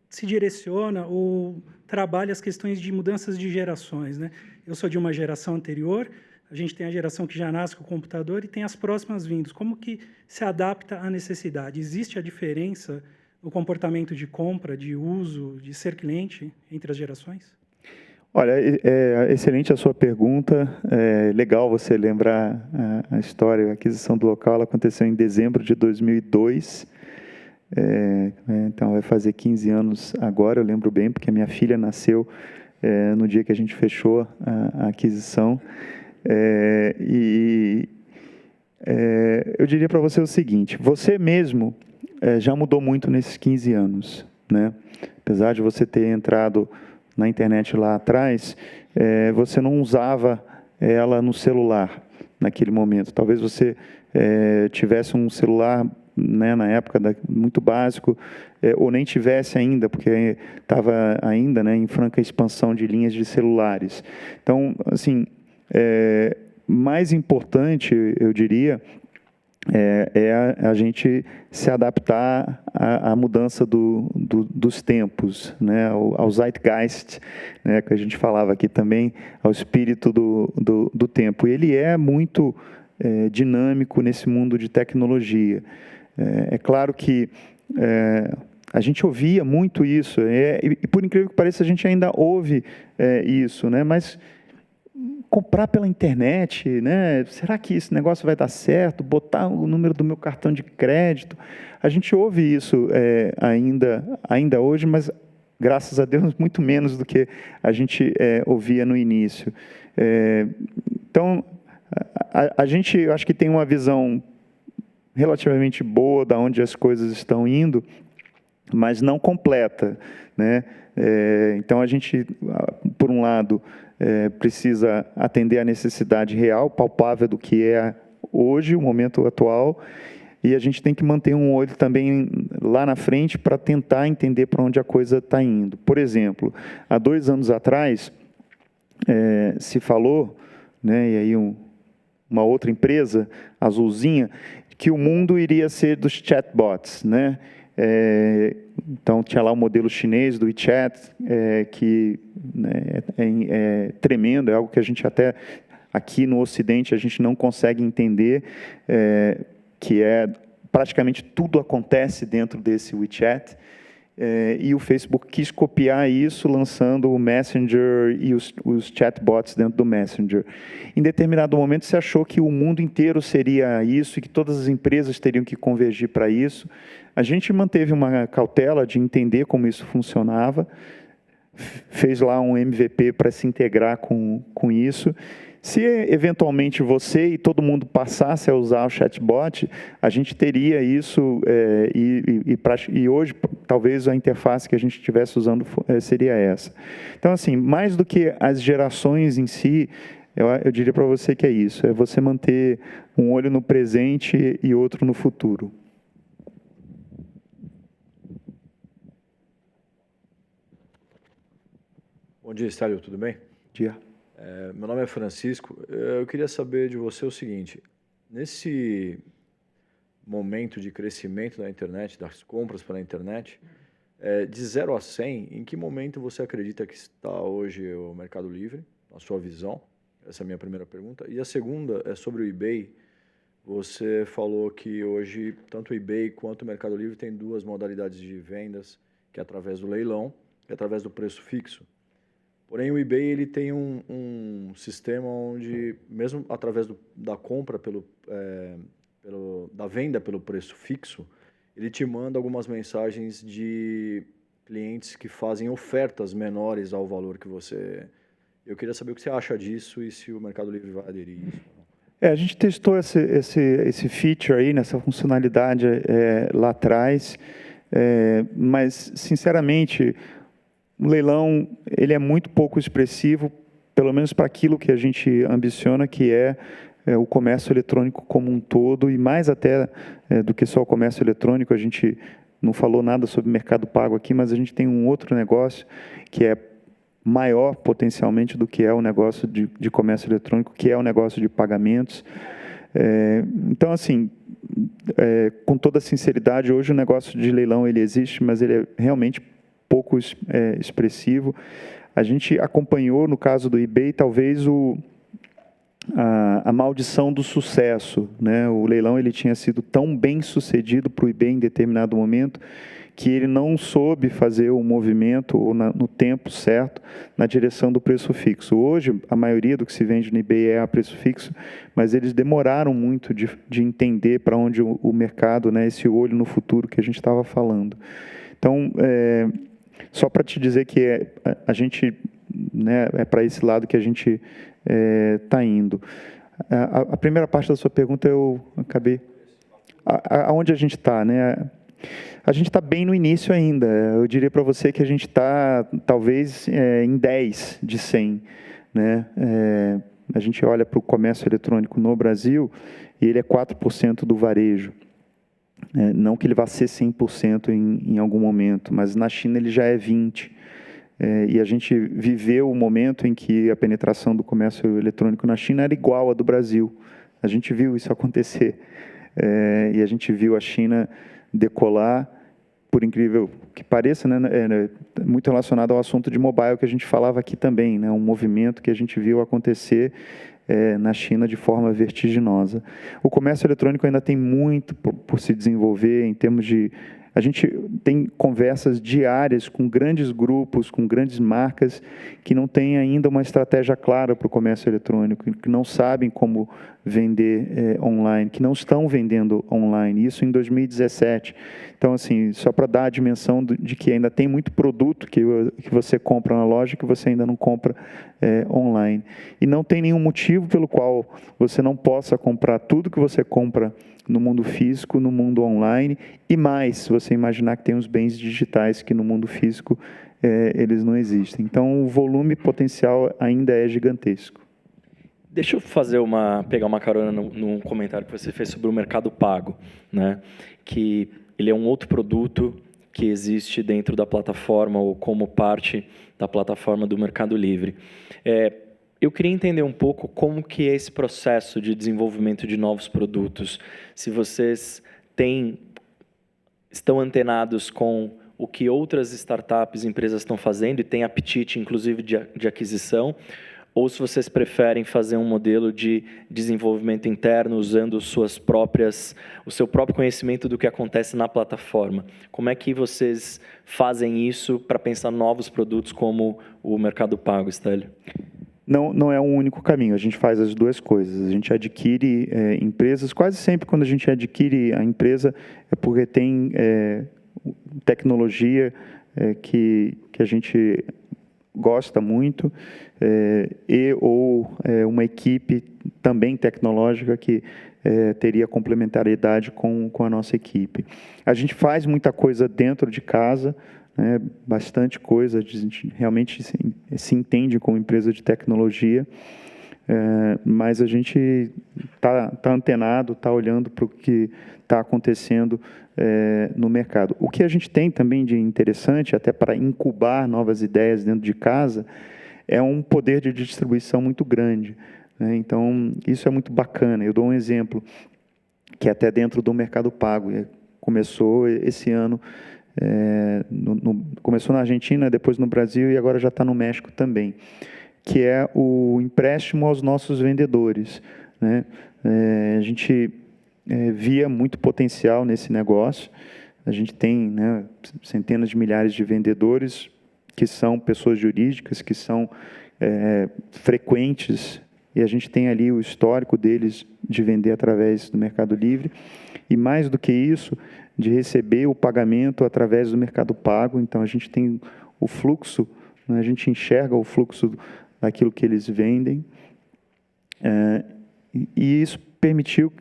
se direciona ou trabalha as questões de mudanças de gerações, né? Eu sou de uma geração anterior, a gente tem a geração que já nasce com o computador e tem as próximas vindas. Como que se adapta à necessidade? Existe a diferença no comportamento de compra, de uso, de ser cliente entre as gerações? Olha, é excelente a sua pergunta. É legal você lembrar a história. A aquisição do Local ela aconteceu em dezembro de 2002. Então, vai fazer 15 anos agora, eu lembro bem, porque a minha filha nasceu no dia que a gente fechou a aquisição. Eu diria para você o seguinte, você mesmo já mudou muito nesses 15 anos, né? Apesar de você ter entrado na internet lá atrás, você não usava ela no celular naquele momento. Talvez você tivesse um celular, né, na época muito básico, ou nem tivesse ainda, porque estava ainda, né, em franca expansão de linhas de celulares. Então, assim, mais importante, eu diria, a gente se adaptar à mudança dos tempos, né, ao Zeitgeist, né, que a gente falava aqui também, ao espírito do tempo. E ele é muito dinâmico nesse mundo de tecnologia. É claro que a gente ouvia muito isso, e por incrível que pareça, a gente ainda ouve isso, né, mas comprar pela internet, né? Será que esse negócio vai dar certo? Botar o número do meu cartão de crédito? A gente ouve isso ainda hoje, mas, graças a Deus, muito menos do que a gente ouvia no início. Então, a gente, eu acho que tem uma visão relativamente boa de onde as coisas estão indo, mas não completa, né? Então, a gente, por um lado, precisa atender à necessidade real, palpável do que é hoje, o momento atual, e a gente tem que manter um olho também lá na frente para tentar entender para onde a coisa está indo. Por exemplo, há 2 anos atrás, se falou, né, e aí uma outra empresa, Azulzinha, que o mundo iria ser dos chatbots, né? Então, tinha lá o modelo chinês do WeChat, que, né, é tremendo, é algo que a gente até, aqui no Ocidente, a gente não consegue entender, que praticamente tudo acontece dentro desse WeChat, e o Facebook quis copiar isso, lançando o Messenger e os chatbots dentro do Messenger. Em determinado momento, se achou que o mundo inteiro seria isso e que todas as empresas teriam que convergir para isso. A gente manteve uma cautela de entender como isso funcionava, fez lá um MVP para se integrar com isso. Se eventualmente você e todo mundo passasse a usar o chatbot, a gente teria isso, e hoje talvez a interface que a gente estivesse usando seria essa. Então, assim, mais do que as gerações em si, eu diria para você que é isso, é você manter um olho no presente e outro no futuro. Bom dia, Stélio, tudo bem? Bom dia. Meu nome é Francisco. Eu queria saber de você o seguinte, nesse momento de crescimento da internet, das compras pela internet, de 0 a 100, em que momento você acredita que está hoje o Mercado Livre, a sua visão? Essa é a minha primeira pergunta. E a segunda é sobre o eBay. Você falou que hoje, tanto o eBay quanto o Mercado Livre tem 2 modalidades de vendas, que é através do leilão e através do preço fixo. Porém, o eBay ele tem um sistema onde, mesmo através da compra, da venda pelo preço fixo, ele te manda algumas mensagens de clientes que fazem ofertas menores ao valor que você... Eu queria saber o que você acha disso e se o Mercado Livre vai aderir a isso. A gente testou esse feature aí, nessa funcionalidade lá atrás, mas, sinceramente, o leilão ele é muito pouco expressivo, pelo menos para aquilo que a gente ambiciona, que é o comércio eletrônico como um todo, e mais até do que só o comércio eletrônico. A gente não falou nada sobre Mercado Pago aqui, mas a gente tem um outro negócio que é maior potencialmente do que é o negócio de comércio eletrônico, que é o negócio de pagamentos. Então, assim, com toda sinceridade, hoje o negócio de leilão ele existe, mas ele é realmente pouco expressivo. A gente acompanhou, no caso do eBay, talvez a maldição do sucesso, né? O leilão ele tinha sido tão bem sucedido para o eBay em determinado momento que ele não soube fazer o movimento no tempo certo na direção do preço fixo. Hoje, a maioria do que se vende no eBay é a preço fixo, mas eles demoraram muito de entender para onde o mercado, né, esse olho no futuro que a gente estava falando. Então, só para te dizer que a gente, né, é para esse lado que a gente está indo. A primeira parte da sua pergunta eu acabei... Aonde a gente está, né? A gente está bem no início ainda. Eu diria para você que a gente está, talvez, em 10 de 100. Né? A gente olha para o comércio eletrônico no Brasil e ele é 4% do varejo. Não que ele vá ser 100% em algum momento, mas na China ele já é 20%. E a gente viveu o momento em que a penetração do comércio eletrônico na China era igual à do Brasil. A gente viu isso acontecer. E a gente viu a China decolar, por incrível que pareça, né, muito relacionado ao assunto de mobile que a gente falava aqui também, né, um movimento que a gente viu acontecer na China de forma vertiginosa. O comércio eletrônico ainda tem muito por se desenvolver em termos de... A gente tem conversas diárias com grandes grupos, com grandes marcas que não têm ainda uma estratégia clara para o comércio eletrônico, que não sabem como vender online, que não estão vendendo online. Isso em 2017. Então, assim, só para dar a dimensão de que ainda tem muito produto que você compra na loja que você ainda não compra online. E não tem nenhum motivo pelo qual você não possa comprar tudo que você compra no mundo físico, no mundo online, e mais, se você imaginar que tem os bens digitais que no mundo físico eles não existem. Então, o volume potencial ainda é gigantesco. Deixa eu pegar uma carona num comentário que você fez sobre o Mercado Pago, né? Que ele é um outro produto que existe dentro da plataforma ou como parte da plataforma do Mercado Livre. Eu queria entender um pouco como que é esse processo de desenvolvimento de novos produtos. Se vocês estão antenados com o que outras startups, empresas estão fazendo e têm apetite, inclusive, de aquisição, ou se vocês preferem fazer um modelo de desenvolvimento interno usando o seu próprio conhecimento do que acontece na plataforma. Como é que vocês fazem isso para pensar novos produtos como o Mercado Pago, Stélio? Não é um único caminho, a gente faz as duas coisas. A gente adquire empresas, quase sempre quando a gente adquire a empresa é porque tem tecnologia que a gente gosta muito ou uma equipe também tecnológica que teria complementariedade com a nossa equipe. A gente faz muita coisa dentro de casa, bastante coisa, a gente realmente se entende como empresa de tecnologia, mas a gente está antenado, está olhando para o que está acontecendo no mercado. O que a gente tem também de interessante, até para incubar novas ideias dentro de casa, é um poder de distribuição muito grande. Então, isso é muito bacana. Eu dou um exemplo, que é até dentro do Mercado Pago. Começou esse ano, começou na Argentina, depois no Brasil e agora já está no México também, que é o empréstimo aos nossos vendedores. A gente via muito potencial nesse negócio. A gente tem centenas de milhares de vendedores que são pessoas jurídicas, que são frequentes, e a gente tem ali o histórico deles de vender através do Mercado Livre, e mais do que isso, de receber o pagamento através do Mercado Pago. Então, a gente tem o fluxo, a gente enxerga o fluxo daquilo que eles vendem, e isso permitiu...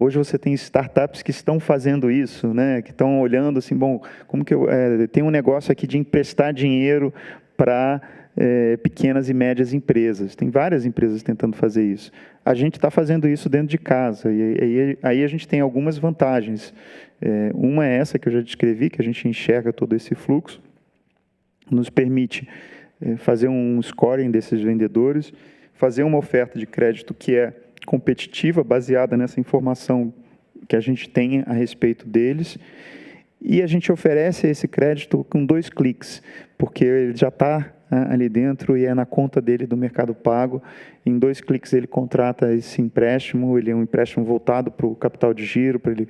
Hoje você tem startups que estão fazendo isso, que estão olhando assim, bom, como que eu tenho um negócio aqui de emprestar dinheiro para pequenas e médias empresas. Tem várias empresas tentando fazer isso. A gente está fazendo isso dentro de casa, e aí a gente tem algumas vantagens. Uma é essa que eu já descrevi, que a gente enxerga todo esse fluxo, nos permite fazer um scoring desses vendedores, fazer uma oferta de crédito que é competitiva, baseada nessa informação que a gente tem a respeito deles, e a gente oferece esse crédito com 2 cliques, porque ele já está ali dentro e é na conta dele do Mercado Pago. Em 2 cliques ele contrata esse empréstimo, ele é um empréstimo voltado para o capital de giro, para ele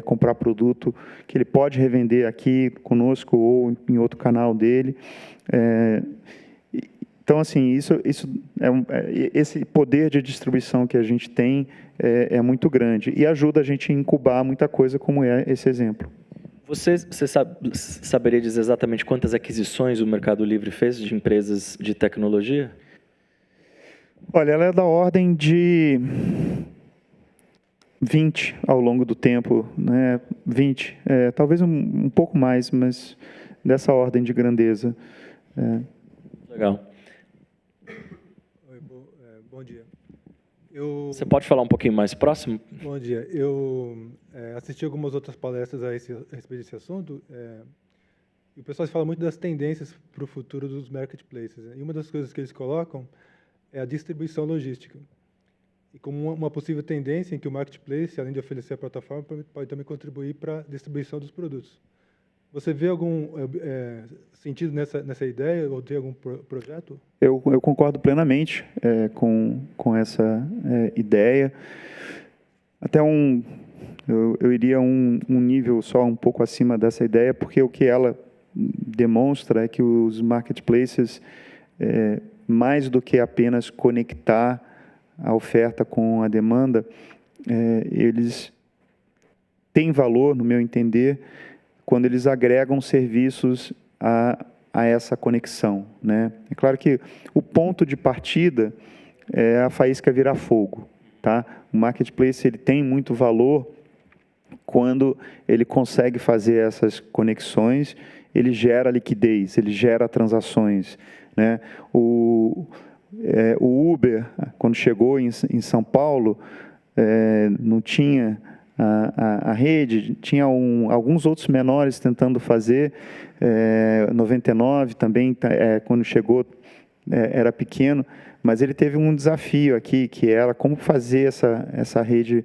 comprar produto que ele pode revender aqui conosco ou em outro canal dele. Então, assim, esse poder de distribuição que a gente tem é muito grande e ajuda a gente a incubar muita coisa, como é esse exemplo. Você saberia dizer exatamente quantas aquisições o Mercado Livre fez de empresas de tecnologia? Olha, ela é da ordem de 20 ao longo do tempo, né? 20, talvez um pouco mais, mas dessa ordem de grandeza. Legal. Oi, bom dia. Você pode falar um pouquinho mais próximo? Bom dia. Eu assisti algumas outras palestras a respeito desse assunto, e o pessoal fala muito das tendências para o futuro dos marketplaces, né? E uma das coisas que eles colocam é a distribuição logística. E como uma possível tendência em que o marketplace, além de oferecer a plataforma, pode também contribuir para a distribuição dos produtos. Você vê algum sentido nessa ideia ou tem algum projeto? Eu concordo plenamente com essa ideia. Até eu iria um nível só um pouco acima dessa ideia, porque o que ela demonstra é que os marketplaces, mais do que apenas conectar a oferta com a demanda, eles têm valor, no meu entender, quando eles agregam serviços a essa conexão, né? É claro que o ponto de partida é a faísca virar fogo, tá? O marketplace ele tem muito valor quando ele consegue fazer essas conexões, ele gera liquidez, ele gera transações, né? O Uber, quando chegou em São Paulo, não tinha a rede, tinha alguns outros menores tentando fazer, 99 também, quando chegou, era pequeno, mas ele teve um desafio aqui, que era como fazer essa rede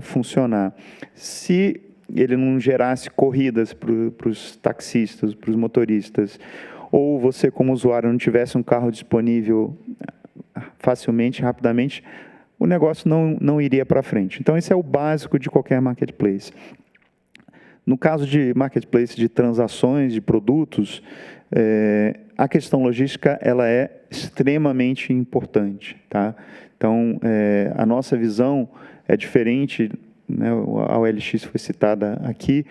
funcionar. Se ele não gerasse corridas para os taxistas, para os motoristas, ou você como usuário não tivesse um carro disponível facilmente, rapidamente, o negócio não iria para frente. Então, esse é o básico de qualquer marketplace. No caso de marketplace de transações, de produtos, a questão logística ela é extremamente importante, tá? Então, a nossa visão é diferente, né? A OLX foi citada aqui.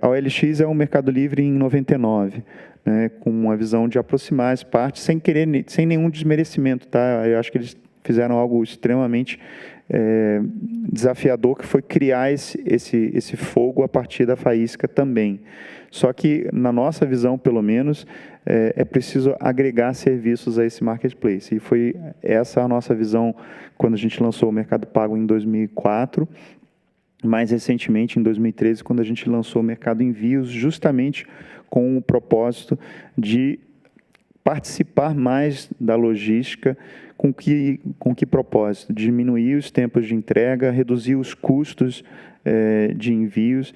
A OLX é um Mercado Livre em 99, né? Com uma visão de aproximar as partes, sem nenhum desmerecimento, tá? Eu acho que eles fizeram algo extremamente desafiador, que foi criar esse fogo a partir da faísca também. Só que, na nossa visão, pelo menos, é preciso agregar serviços a esse marketplace. E foi essa a nossa visão quando a gente lançou o Mercado Pago em 2004, mais recentemente, em 2013, quando a gente lançou o Mercado Envios, justamente com o propósito de participar mais da logística. Com que propósito? Diminuir os tempos de entrega, reduzir os custos de envios,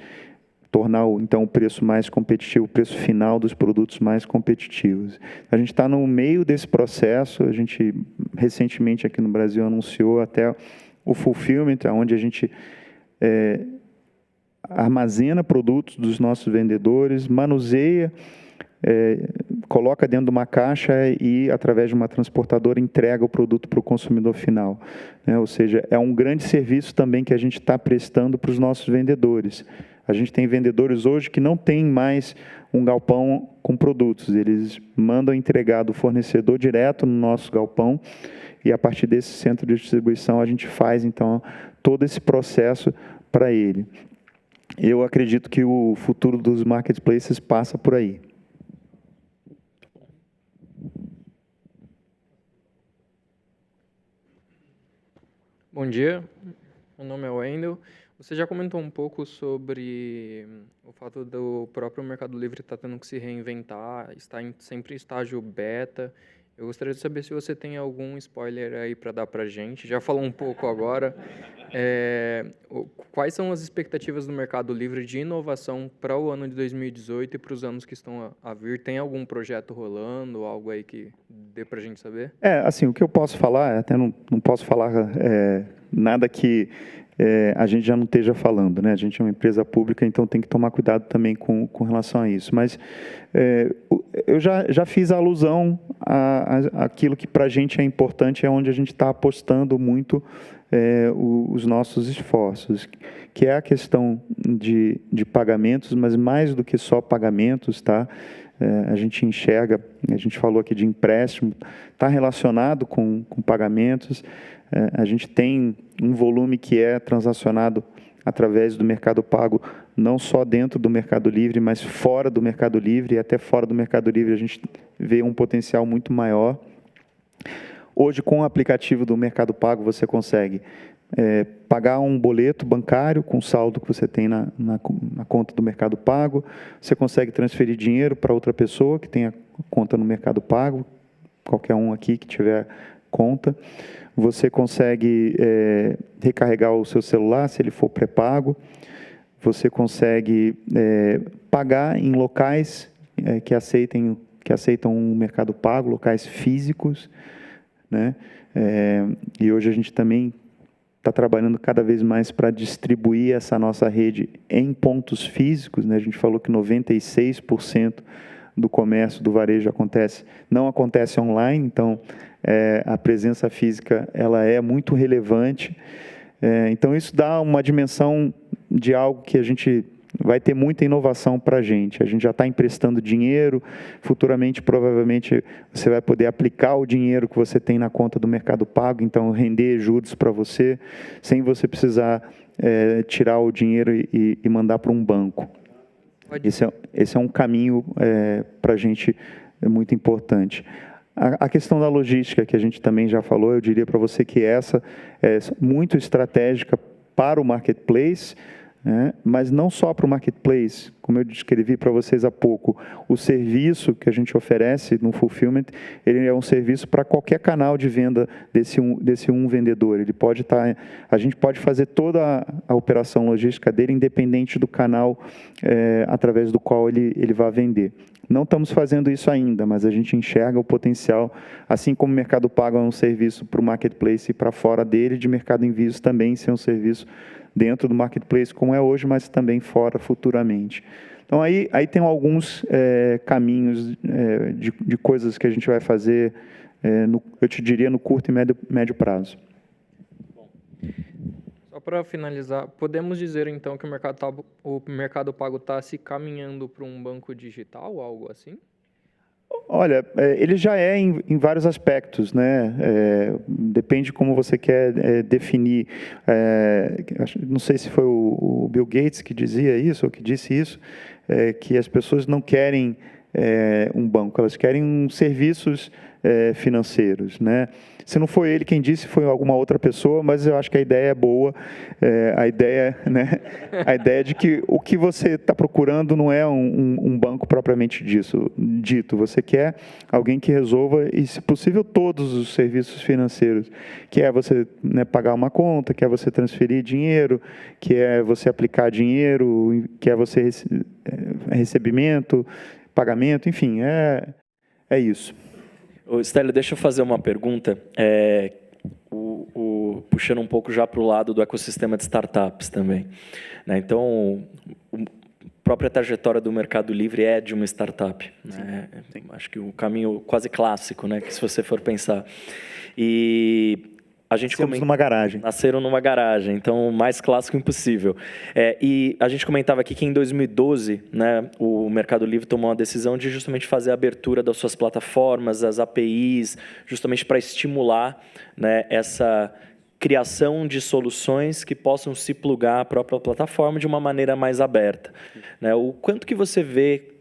tornar, então, o preço mais competitivo, o preço final dos produtos mais competitivos. A gente está no meio desse processo, a gente, recentemente, aqui no Brasil, anunciou até o fulfillment, onde a gente armazena produtos dos nossos vendedores, manuseia, coloca dentro de uma caixa e, através de uma transportadora, entrega o produto para o consumidor final, né? Ou seja, é um grande serviço também que a gente está prestando para os nossos vendedores. A gente tem vendedores hoje que não tem mais um galpão com produtos, eles mandam entregar do fornecedor direto no nosso galpão e, a partir desse centro de distribuição, a gente faz, então, todo esse processo para ele. Eu acredito que o futuro dos marketplaces passa por aí. Bom dia, meu nome é Wendel. Você já comentou um pouco sobre o fato do próprio Mercado Livre estar tendo que se reinventar, estar sempre em estágio beta. Eu gostaria de saber se você tem algum spoiler aí para dar para a gente. Já falou um pouco agora. Quais são as expectativas do Mercado Livre de inovação para o ano de 2018 e para os anos que estão a vir? Tem algum projeto rolando, algo aí que dê para a gente saber? Assim, o que eu posso falar, até não posso falar nada que a gente já não esteja falando, né? A gente é uma empresa pública, então tem que tomar cuidado também com relação a isso. Mas eu já fiz alusão àquilo que para a gente é importante, é onde a gente está apostando muito os nossos esforços, que é a questão de pagamentos, mas mais do que só pagamentos, tá? A gente enxerga, a gente falou aqui de empréstimo, está relacionado com pagamentos. A gente tem um volume que é transacionado através do Mercado Pago, não só dentro do Mercado Livre, mas fora do Mercado Livre, e até fora do Mercado Livre a gente vê um potencial muito maior. Hoje, com o aplicativo do Mercado Pago, você consegue pagar um boleto bancário com o saldo que você tem na conta do Mercado Pago, você consegue transferir dinheiro para outra pessoa que tenha conta no Mercado Pago, qualquer um aqui que tiver conta. Você consegue recarregar o seu celular, se ele for pré-pago. Você consegue pagar em locais que aceitam um Mercado Pago, locais físicos, né? E hoje a gente também está trabalhando cada vez mais para distribuir essa nossa rede em pontos físicos, né? A gente falou que 96% do comércio, do varejo não acontece online, então a presença física ela é muito relevante. Então isso dá uma dimensão de algo que a gente vai ter muita inovação para a gente já está emprestando dinheiro, futuramente provavelmente você vai poder aplicar o dinheiro que você tem na conta do Mercado Pago, então render juros para você, sem você precisar tirar o dinheiro e mandar para um banco. Esse é um caminho para a gente muito importante. A questão da logística, que a gente também já falou, eu diria para você que essa é muito estratégica para o marketplace, né? Mas não só para o marketplace, como eu descrevi para vocês há pouco, o serviço que a gente oferece no Fulfillment, ele é um serviço para qualquer canal de venda desse um vendedor. Ele pode estar, a gente pode fazer toda a operação logística dele, independente do canal através do qual ele vai vender. Não estamos fazendo isso ainda, mas a gente enxerga o potencial, assim como o Mercado Pago é um serviço para o marketplace e para fora dele, de Mercado Envios também ser um serviço dentro do marketplace, como é hoje, mas também fora futuramente. Então, aí tem alguns caminhos de coisas que a gente vai fazer, eu te diria, no curto e médio prazo. Só para finalizar, podemos dizer, então, que o Mercado Pago está se caminhando para um banco digital, algo assim? Olha, ele já é em vários aspectos, né? Depende como você quer definir. Não sei se foi o Bill Gates que dizia isso, ou que disse isso, que as pessoas não querem um banco, elas querem serviços financeiros, né? Se não foi ele quem disse, foi alguma outra pessoa, mas eu acho que a ideia é boa, a ideia de que o que você está procurando não é um banco propriamente dito, você quer alguém que resolva, e se possível, todos os serviços financeiros, que é você pagar uma conta, que é você transferir dinheiro, que é você aplicar dinheiro, que é você recebimento, pagamento, enfim, é isso. Stélio, deixa eu fazer uma pergunta, puxando um pouco já para o lado do ecossistema de startups também, né? Então, a própria trajetória do Mercado Livre é de uma startup, né? Acho que o caminho quase clássico, né? Que se você for pensar. E a gente numa garagem. Nasceram numa garagem, então mais clássico impossível. E a gente comentava aqui que em 2012, né, o Mercado Livre tomou uma decisão de justamente fazer a abertura das suas plataformas, as APIs, justamente para estimular, né, essa criação de soluções que possam se plugar à própria plataforma de uma maneira mais aberta, né? O quanto que você vê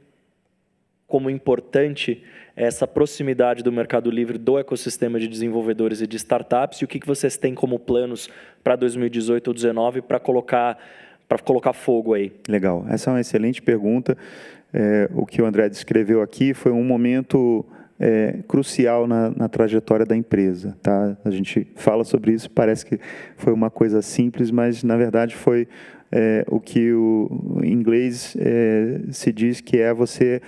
como importante essa proximidade do Mercado Livre do ecossistema de desenvolvedores e de startups, e o que vocês têm como planos para 2018 ou 2019 para colocar fogo aí? Legal, essa é uma excelente pergunta. O que o André descreveu aqui foi um momento crucial na trajetória da empresa. Tá? A gente fala sobre isso, parece que foi uma coisa simples, mas, na verdade, foi o que em inglês se diz que é você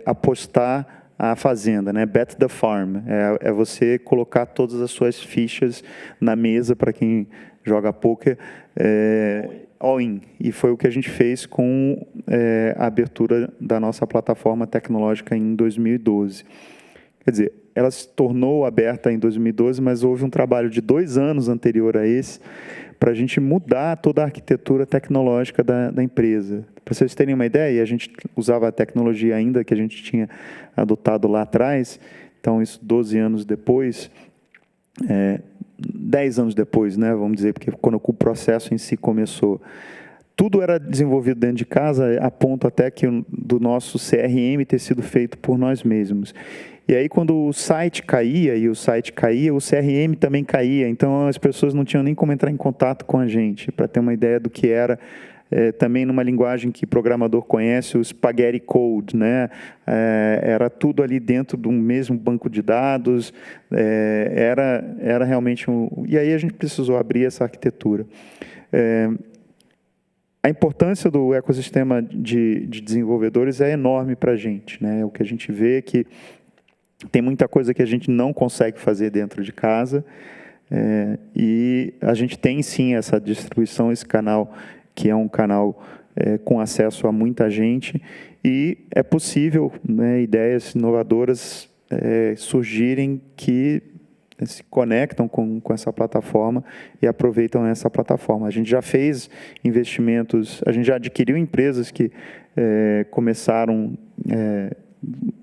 apostar a fazenda, né? Bet the farm. É você colocar todas as suas fichas na mesa, para quem joga poker, all-in. E foi o que a gente fez com a abertura da nossa plataforma tecnológica em 2012. Quer dizer, ela se tornou aberta em 2012, mas houve um trabalho de 2 anos anterior a esse para a gente mudar toda a arquitetura tecnológica da empresa. Para vocês terem uma ideia, a gente usava a tecnologia ainda que a gente tinha adotado lá atrás, então isso 12 anos depois, 10 anos depois, né, vamos dizer, porque quando o processo em si começou, tudo era desenvolvido dentro de casa, a ponto até que do nosso CRM ter sido feito por nós mesmos. E aí, quando o site caía, o CRM também caía, então as pessoas não tinham nem como entrar em contato com a gente, para ter uma ideia do que era, também numa linguagem que o programador conhece, o Spaghetti Code, né? Era tudo ali dentro do mesmo banco de dados, era realmente E aí a gente precisou abrir essa arquitetura. A importância do ecossistema de desenvolvedores é enorme para a gente, né? O que a gente vê é que tem muita coisa que a gente não consegue fazer dentro de casa, e a gente tem, sim, essa distribuição, esse canal, que é um canal com acesso a muita gente, e é possível, né, ideias inovadoras surgirem que se conectam com essa plataforma e aproveitam essa plataforma. A gente já fez investimentos, a gente já adquiriu empresas que começaram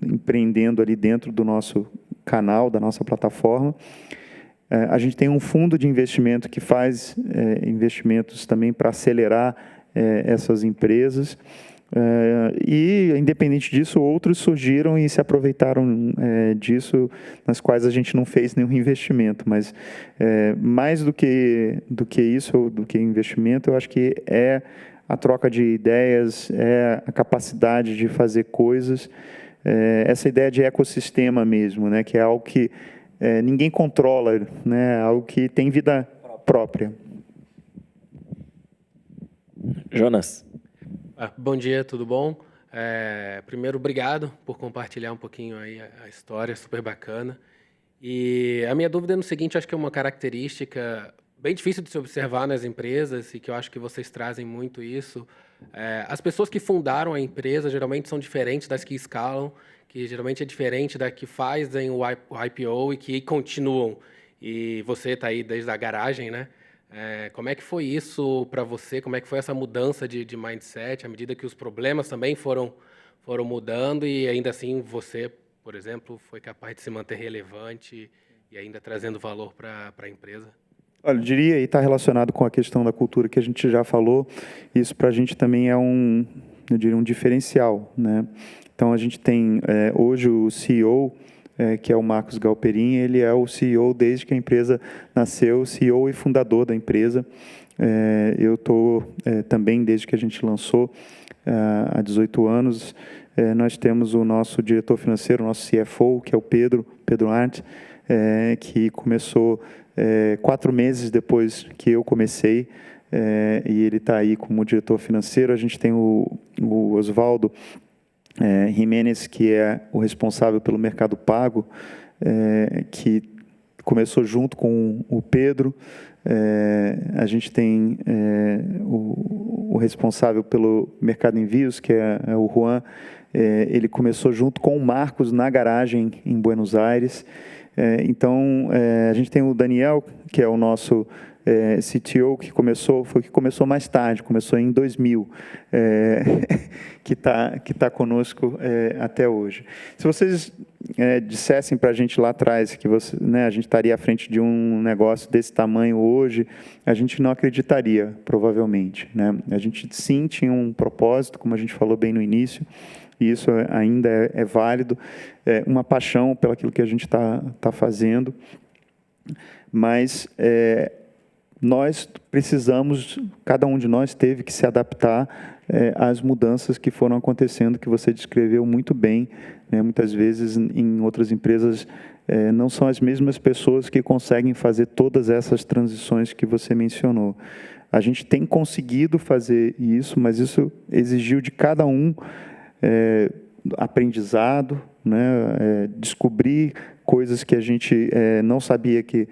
empreendendo ali dentro do nosso canal, da nossa plataforma. A gente tem um fundo de investimento que faz investimentos também para acelerar essas empresas. E, independente disso, outros surgiram e se aproveitaram disso, nas quais a gente não fez nenhum investimento. Mas, mais do que isso, do que investimento, eu acho que é a troca de ideias, é a capacidade de fazer coisas, essa ideia de ecossistema mesmo, né, que é algo que ninguém controla, né, algo que tem vida própria. Jonas. Bom dia, tudo bom? Primeiro, obrigado por compartilhar um pouquinho aí a história, super bacana. E a minha dúvida é no seguinte, acho que é uma característica bem difícil de se observar nas empresas e que eu acho que vocês trazem muito isso. As pessoas que fundaram a empresa geralmente são diferentes das que escalam, que geralmente é diferente da que fazem o IPO e que continuam. E você está aí desde a garagem, né? Como é que foi isso para você? Como é que foi essa mudança de mindset, à medida que os problemas também foram mudando e ainda assim você, por exemplo, foi capaz de se manter relevante e ainda trazendo valor para a empresa? Olha, eu diria, e está relacionado com a questão da cultura que a gente já falou, isso para a gente também é eu diria, um diferencial, né? Então, a gente tem hoje o CEO, que é o Marcos Galperin, ele é o CEO desde que a empresa nasceu, CEO e fundador da empresa. Eu estou também desde que a gente lançou, há 18 anos. Nós temos o nosso diretor financeiro, o nosso CFO, que é o Pedro Arndt, que começou 4 meses depois que eu comecei, e ele está aí como diretor financeiro. A gente tem o Osvaldo Jimenez, que é o responsável pelo Mercado Pago, que começou junto com o Pedro. A gente tem o responsável pelo Mercado Envios, que é o Juan. Ele começou junto com o Marcos na garagem em Buenos Aires. Então, a gente tem o Daniel, que é o nosso CTO, que começou mais tarde, começou em 2000, que tá conosco até hoje. Se vocês dissessem para a gente lá atrás que a gente estaria à frente de um negócio desse tamanho hoje, a gente não acreditaria, provavelmente, né? A gente sim tinha um propósito, como a gente falou bem no início. e isso ainda é válido, uma paixão pelo aquilo que a gente está fazendo, mas nós precisamos, cada um de nós teve que se adaptar às mudanças que foram acontecendo, que você descreveu muito bem, né? Muitas vezes, em outras empresas, não são as mesmas pessoas que conseguem fazer todas essas transições que você mencionou. A gente tem conseguido fazer isso, mas isso exigiu de cada um aprendizado, né? Descobrir coisas que a gente não sabia que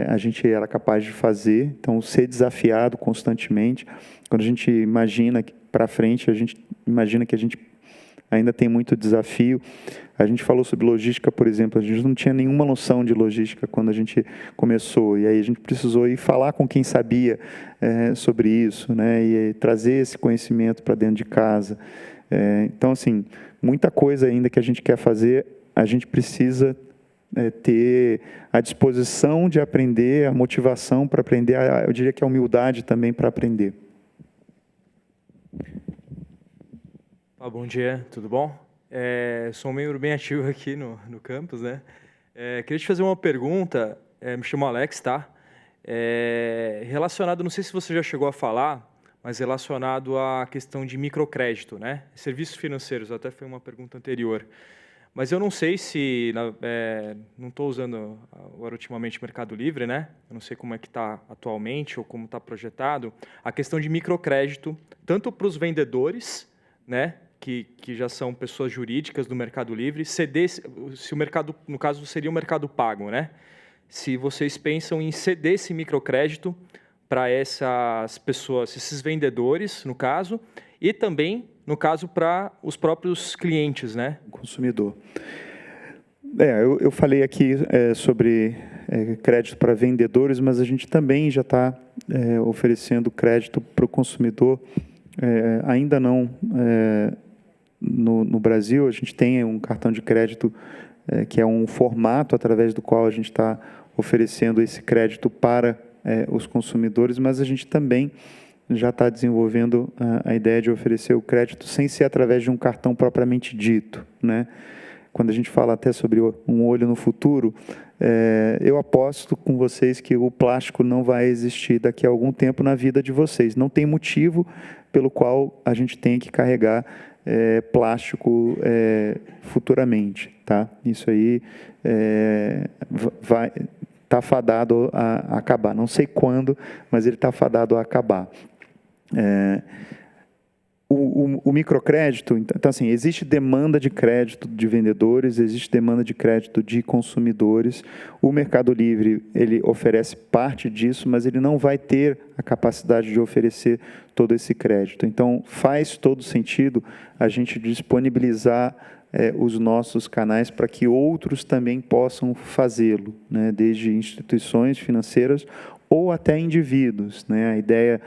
a gente era capaz de fazer, então ser desafiado constantemente. Quando a gente imagina para frente, a gente imagina que a gente ainda tem muito desafio. A gente falou sobre logística, por exemplo, a gente não tinha nenhuma noção de logística quando a gente começou, e aí a gente precisou ir falar com quem sabia sobre isso, né, e trazer esse conhecimento para dentro de casa. Então, assim, muita coisa ainda que a gente quer fazer, a gente precisa ter a disposição de aprender, a motivação para aprender, eu diria que a humildade também para aprender. Bom dia, tudo bom? Sou um membro bem ativo aqui no campus, né? Queria te fazer uma pergunta, me chamo Alex, tá? Relacionado, não sei se você já chegou a falar, mas relacionado à questão de microcrédito, né? Serviços financeiros, até foi uma pergunta anterior. Mas eu não sei se, não estou usando agora ultimamente Mercado Livre, né? Eu não sei como é que está atualmente ou como está projetado, a questão de microcrédito, tanto para os vendedores, né? Que já são pessoas jurídicas do Mercado Livre, ceder, se o mercado, no caso, seria o Mercado Pago, né? Se vocês pensam em ceder esse microcrédito para essas pessoas, esses vendedores, no caso, e também, no caso, para os próprios clientes, né? Consumidor. Eu falei aqui sobre crédito para vendedores, mas a gente também já está oferecendo crédito para o consumidor. Ainda não no Brasil, a gente tem um cartão de crédito que é um formato através do qual a gente está oferecendo esse crédito para os consumidores, mas a gente também já está desenvolvendo a ideia de oferecer o crédito sem ser através de um cartão propriamente dito, né? Quando a gente fala até sobre um olho no futuro, eu aposto com vocês que o plástico não vai existir daqui a algum tempo na vida de vocês. Não tem motivo pelo qual a gente tem que carregar plástico futuramente, tá? Isso aí está fadado a acabar. Não sei quando, mas ele está fadado a acabar. O microcrédito, então, assim, existe demanda de crédito de vendedores, existe demanda de crédito de consumidores. O Mercado Livre, ele oferece parte disso, mas ele não vai ter a capacidade de oferecer todo esse crédito. Então, faz todo sentido a gente disponibilizar os nossos canais para que outros também possam fazê-lo, né? Desde instituições financeiras ou até indivíduos, né? A ideia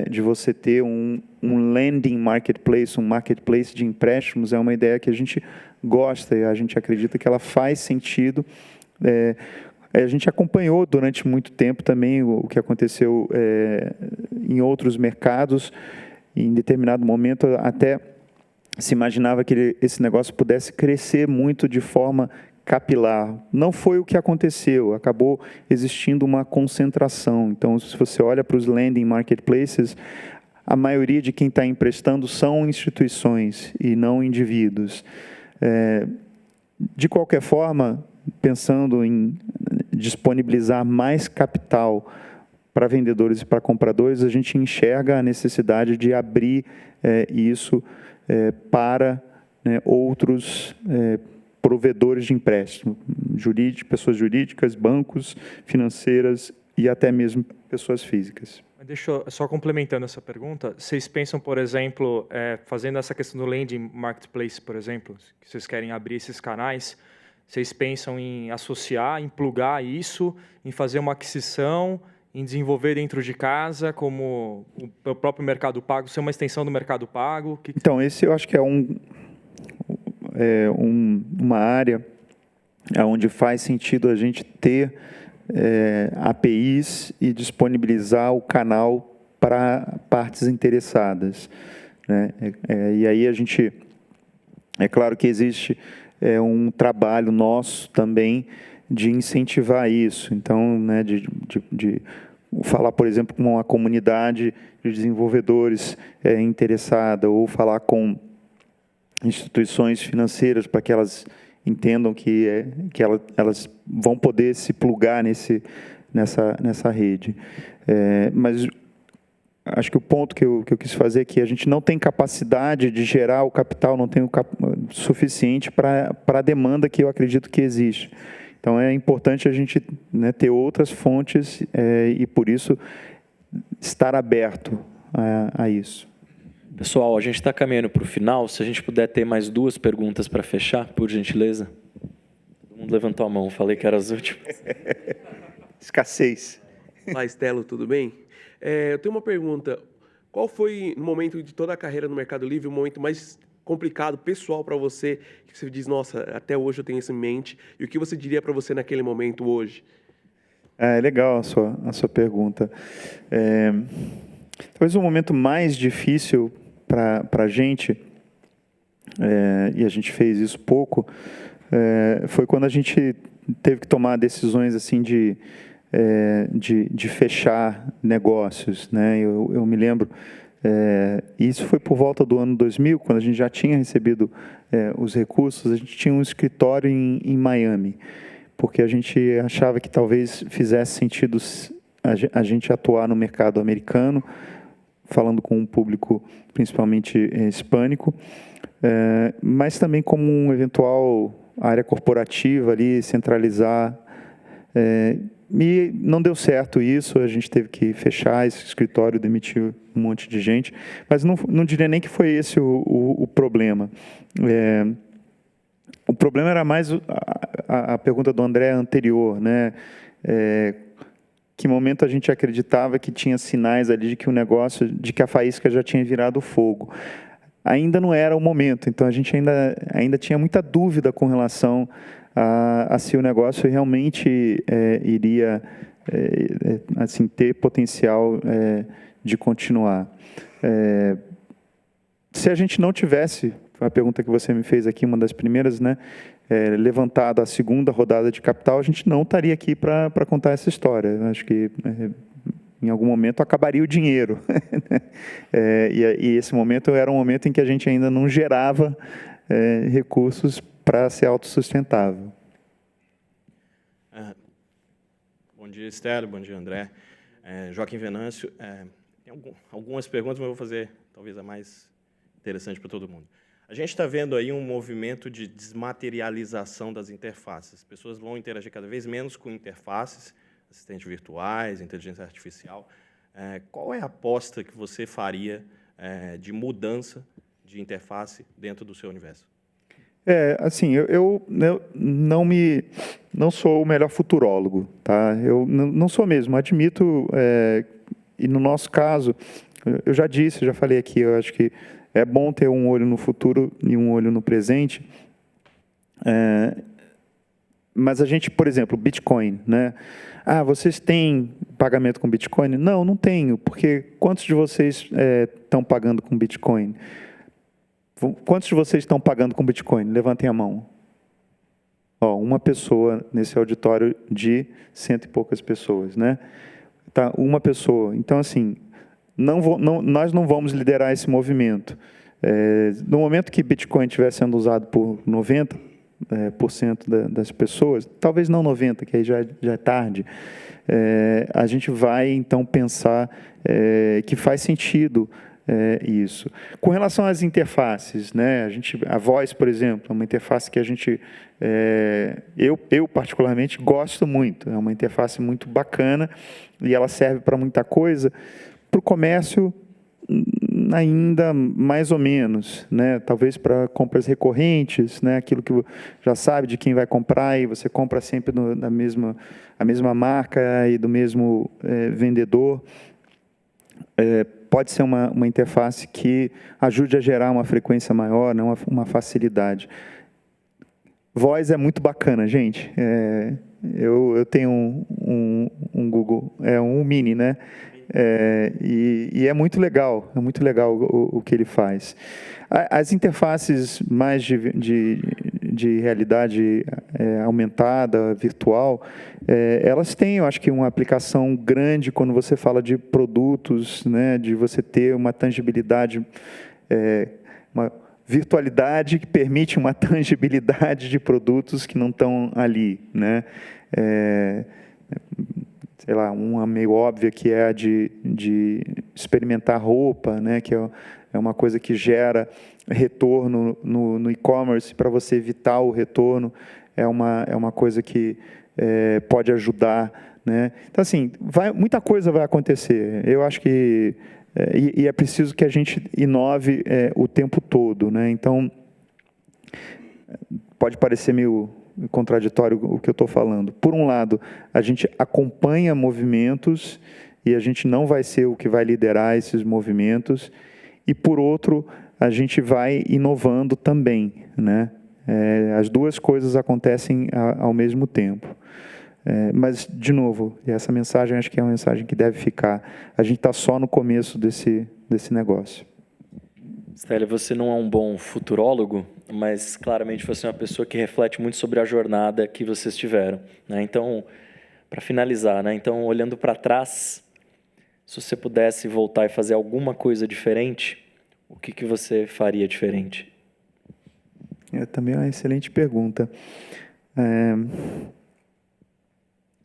de você ter um lending marketplace, um marketplace de empréstimos, é uma ideia que a gente gosta e a gente acredita que ela faz sentido. A gente acompanhou durante muito tempo também o que aconteceu em outros mercados. Em determinado momento, até se imaginava que esse negócio pudesse crescer muito de forma capilar. Não foi o que aconteceu, acabou existindo uma concentração. Então, se você olha para os lending marketplaces, a maioria de quem está emprestando são instituições e não indivíduos. De qualquer forma, pensando em disponibilizar mais capital para vendedores e para compradores, a gente enxerga a necessidade de abrir isso para outros provedores de empréstimo, pessoas jurídicas, bancos, financeiras e até mesmo pessoas físicas. Deixa eu, só complementando essa pergunta, vocês pensam, por exemplo, fazendo essa questão do lending marketplace, por exemplo, que vocês querem abrir esses canais, vocês pensam em associar, em plugar isso, em fazer uma aquisição, em desenvolver dentro de casa, como o próprio Mercado Pago, ser uma extensão do Mercado Pago? Então, esse eu acho que é uma área onde faz sentido a gente ter APIs e disponibilizar o canal para partes interessadas, né? E aí a gente É claro que existe um trabalho nosso também de incentivar isso. Então, né, de falar, por exemplo, com uma comunidade de desenvolvedores interessada, ou falar com instituições financeiras para que elas entendam que elas vão poder se plugar nessa rede. Mas acho que o ponto que eu quis fazer é que a gente não tem capacidade de gerar o capital, não tem o suficiente para a demanda que eu acredito que existe. Então, é importante a gente, né, ter outras fontes e, por isso, estar aberto a isso. Pessoal, a gente está caminhando para o final. Se a gente puder ter mais 2 perguntas para fechar, por gentileza. Todo mundo levantou a mão, falei que eram as últimas. Escassez. Olá, Estelo, tudo bem? Eu tenho uma pergunta. Qual foi, no momento de toda a carreira no Mercado Livre, o momento mais complicado, pessoal, para você, que você diz, nossa, até hoje eu tenho isso em mente, e o que você diria para você naquele momento hoje? É legal a sua pergunta. Talvez o momento mais difícil para a gente, e a gente fez isso pouco, foi quando a gente teve que tomar decisões assim de fechar negócios, né? Eu me lembro, isso foi por volta do ano 2000, quando a gente já tinha recebido os recursos. A gente tinha um escritório em Miami, porque a gente achava que talvez fizesse sentido a gente atuar no mercado americano, falando com um público principalmente hispânico, mas também como um eventual área corporativa ali, centralizar. E não deu certo isso, a gente teve que fechar esse escritório, demitir um monte de gente, mas não diria nem que foi esse o problema. O problema era mais a pergunta do André anterior, né? Que momento a gente acreditava que tinha sinais ali de que o negócio, de que a faísca já tinha virado fogo. Ainda não era o momento, então a gente ainda tinha muita dúvida com relação a se o negócio realmente iria assim, ter potencial de continuar. Se a gente não tivesse, foi a pergunta que você me fez aqui, uma das primeiras, né, levantado a segunda rodada de capital, a gente não estaria aqui para contar essa história. Eu acho que em algum momento acabaria o dinheiro. E esse momento era um momento em que a gente ainda não gerava recursos para ser autossustentável. Bom dia, Estelo. Bom dia, André. Joaquim Venâncio. Tem algumas perguntas, mas eu vou fazer talvez a mais interessante para todo mundo. A gente está vendo aí um movimento de desmaterialização das interfaces. As pessoas vão interagir cada vez menos com interfaces, assistentes virtuais, inteligência artificial. Qual é a aposta que você faria de mudança de interface dentro do seu universo? Assim, eu não sou o melhor futurólogo, tá? Eu não sou mesmo, admito, e no nosso caso, eu já disse, já falei aqui, eu acho que é bom ter um olho no futuro e um olho no presente, mas a gente, por exemplo, Bitcoin, né? Vocês têm pagamento com Bitcoin? Não tenho, porque quantos de vocês estão pagando com Bitcoin? Quantos de vocês estão pagando com Bitcoin? Levantem a mão. Uma pessoa nesse auditório de 100 e poucas pessoas, né? Tá, uma pessoa. Então, assim, nós não vamos liderar esse movimento. No momento que Bitcoin estiver sendo usado por 90% das pessoas, talvez não 90%, que aí já é tarde, a gente vai, então, pensar que faz sentido isso. Com relação às interfaces, né, a voz, por exemplo, é uma interface que a gente, eu particularmente gosto muito, é uma interface muito bacana e ela serve para muita coisa. Para o comércio, ainda mais ou menos, né? Talvez para compras recorrentes, né? Aquilo que já sabe de quem vai comprar e você compra sempre a mesma marca e do mesmo vendedor. Pode ser uma interface que ajude a gerar uma frequência maior, né? Uma facilidade. Voz é muito bacana, gente. Eu tenho um Google, um Mini, né? e é muito legal o que ele faz. As interfaces mais de realidade aumentada, virtual, elas têm, eu acho que, uma aplicação grande quando você fala de produtos, né, de você ter uma tangibilidade, uma virtualidade que permite uma tangibilidade de produtos que não estão ali, né? Sei lá, uma meio óbvia que é a de experimentar roupa, né? Que é uma coisa que gera retorno no e-commerce. Para você evitar o retorno, é uma coisa que pode ajudar, né? Então, assim, muita coisa vai acontecer. Eu acho que é preciso que a gente inove o tempo todo, né? Então, pode parecer meio contraditório o que eu estou falando. Por um lado, a gente acompanha movimentos e a gente não vai ser o que vai liderar esses movimentos. E, por outro, a gente vai inovando também, né? As duas coisas acontecem ao mesmo tempo. Mas, de novo, essa mensagem acho que é uma mensagem que deve ficar. A gente está só no começo desse negócio. Stélio, você não é um bom futurólogo, mas claramente você é uma pessoa que reflete muito sobre a jornada que vocês tiveram, né? Então, para finalizar, né? Então, olhando para trás, se você pudesse voltar e fazer alguma coisa diferente, o que você faria diferente? Também é uma excelente pergunta.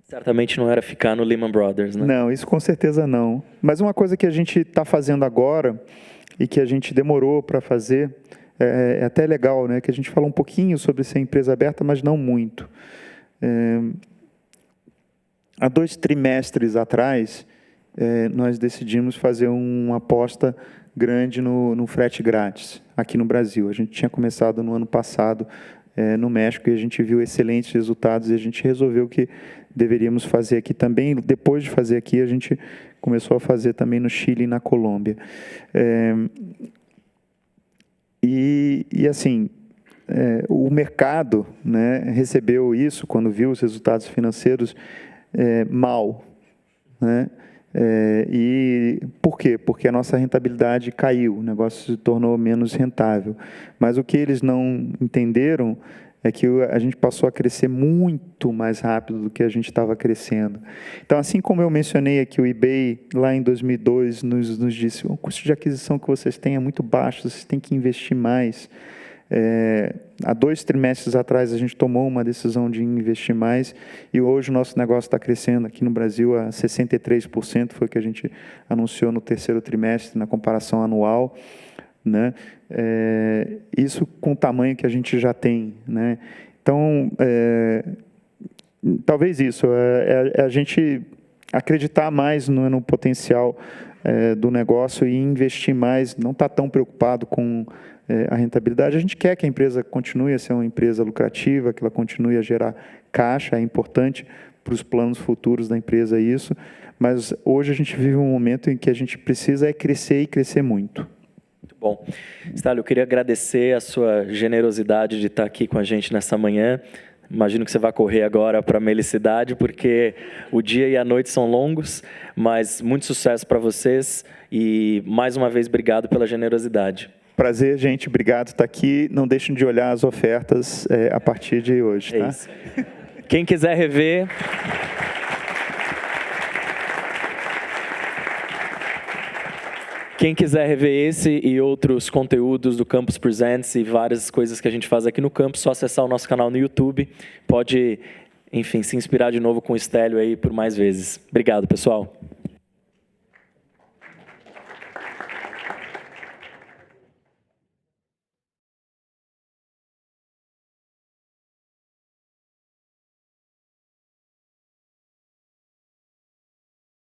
Certamente não era ficar no Lehman Brothers, né? Não, isso com certeza não. Mas uma coisa que a gente está fazendo agora e que a gente demorou para fazer, é até legal, né? Que a gente falou um pouquinho sobre ser empresa aberta, mas não muito. Há 2 trimestres atrás, nós decidimos fazer uma aposta grande no frete grátis aqui no Brasil. A gente tinha começado no ano passado no México e a gente viu excelentes resultados e a gente resolveu que deveríamos fazer aqui também. Depois de fazer aqui, a gente começou a fazer também no Chile e na Colômbia. Assim, o mercado, né, recebeu isso quando viu os resultados financeiros mal, né? E por quê? Porque a nossa rentabilidade caiu, o negócio se tornou menos rentável. Mas o que eles não entenderam é que a gente passou a crescer muito mais rápido do que a gente estava crescendo. Então, assim como eu mencionei aqui, o eBay, lá em 2002, nos disse, o custo de aquisição que vocês têm é muito baixo, vocês têm que investir mais. Há 2 trimestres atrás, a gente tomou uma decisão de investir mais e hoje o nosso negócio está crescendo aqui no Brasil a 63%, foi o que a gente anunciou no 3º trimestre, na comparação anual, né? Isso com o tamanho que a gente já tem, né? Então, talvez isso, a gente acreditar mais no potencial do negócio e investir mais, não estar tão preocupado com a rentabilidade. A gente quer que a empresa continue a ser uma empresa lucrativa, que ela continue a gerar caixa, é importante para os planos futuros da empresa isso, mas hoje a gente vive um momento em que a gente precisa crescer e crescer muito. Muito bom. Stélio, eu queria agradecer a sua generosidade de estar aqui com a gente nessa manhã. Imagino que você vai correr agora para a Melicidade, porque o dia e a noite são longos, mas muito sucesso para vocês e, mais uma vez, obrigado pela generosidade. Prazer, gente. Obrigado por estar aqui. Não deixem de olhar as ofertas a partir de hoje. Tá? Isso. Quem quiser rever... Quem quiser rever esse e outros conteúdos do Campus Presents e várias coisas que a gente faz aqui no campus, só acessar o nosso canal no YouTube. Pode, enfim, se inspirar de novo com o Stélio aí por mais vezes. Obrigado, pessoal.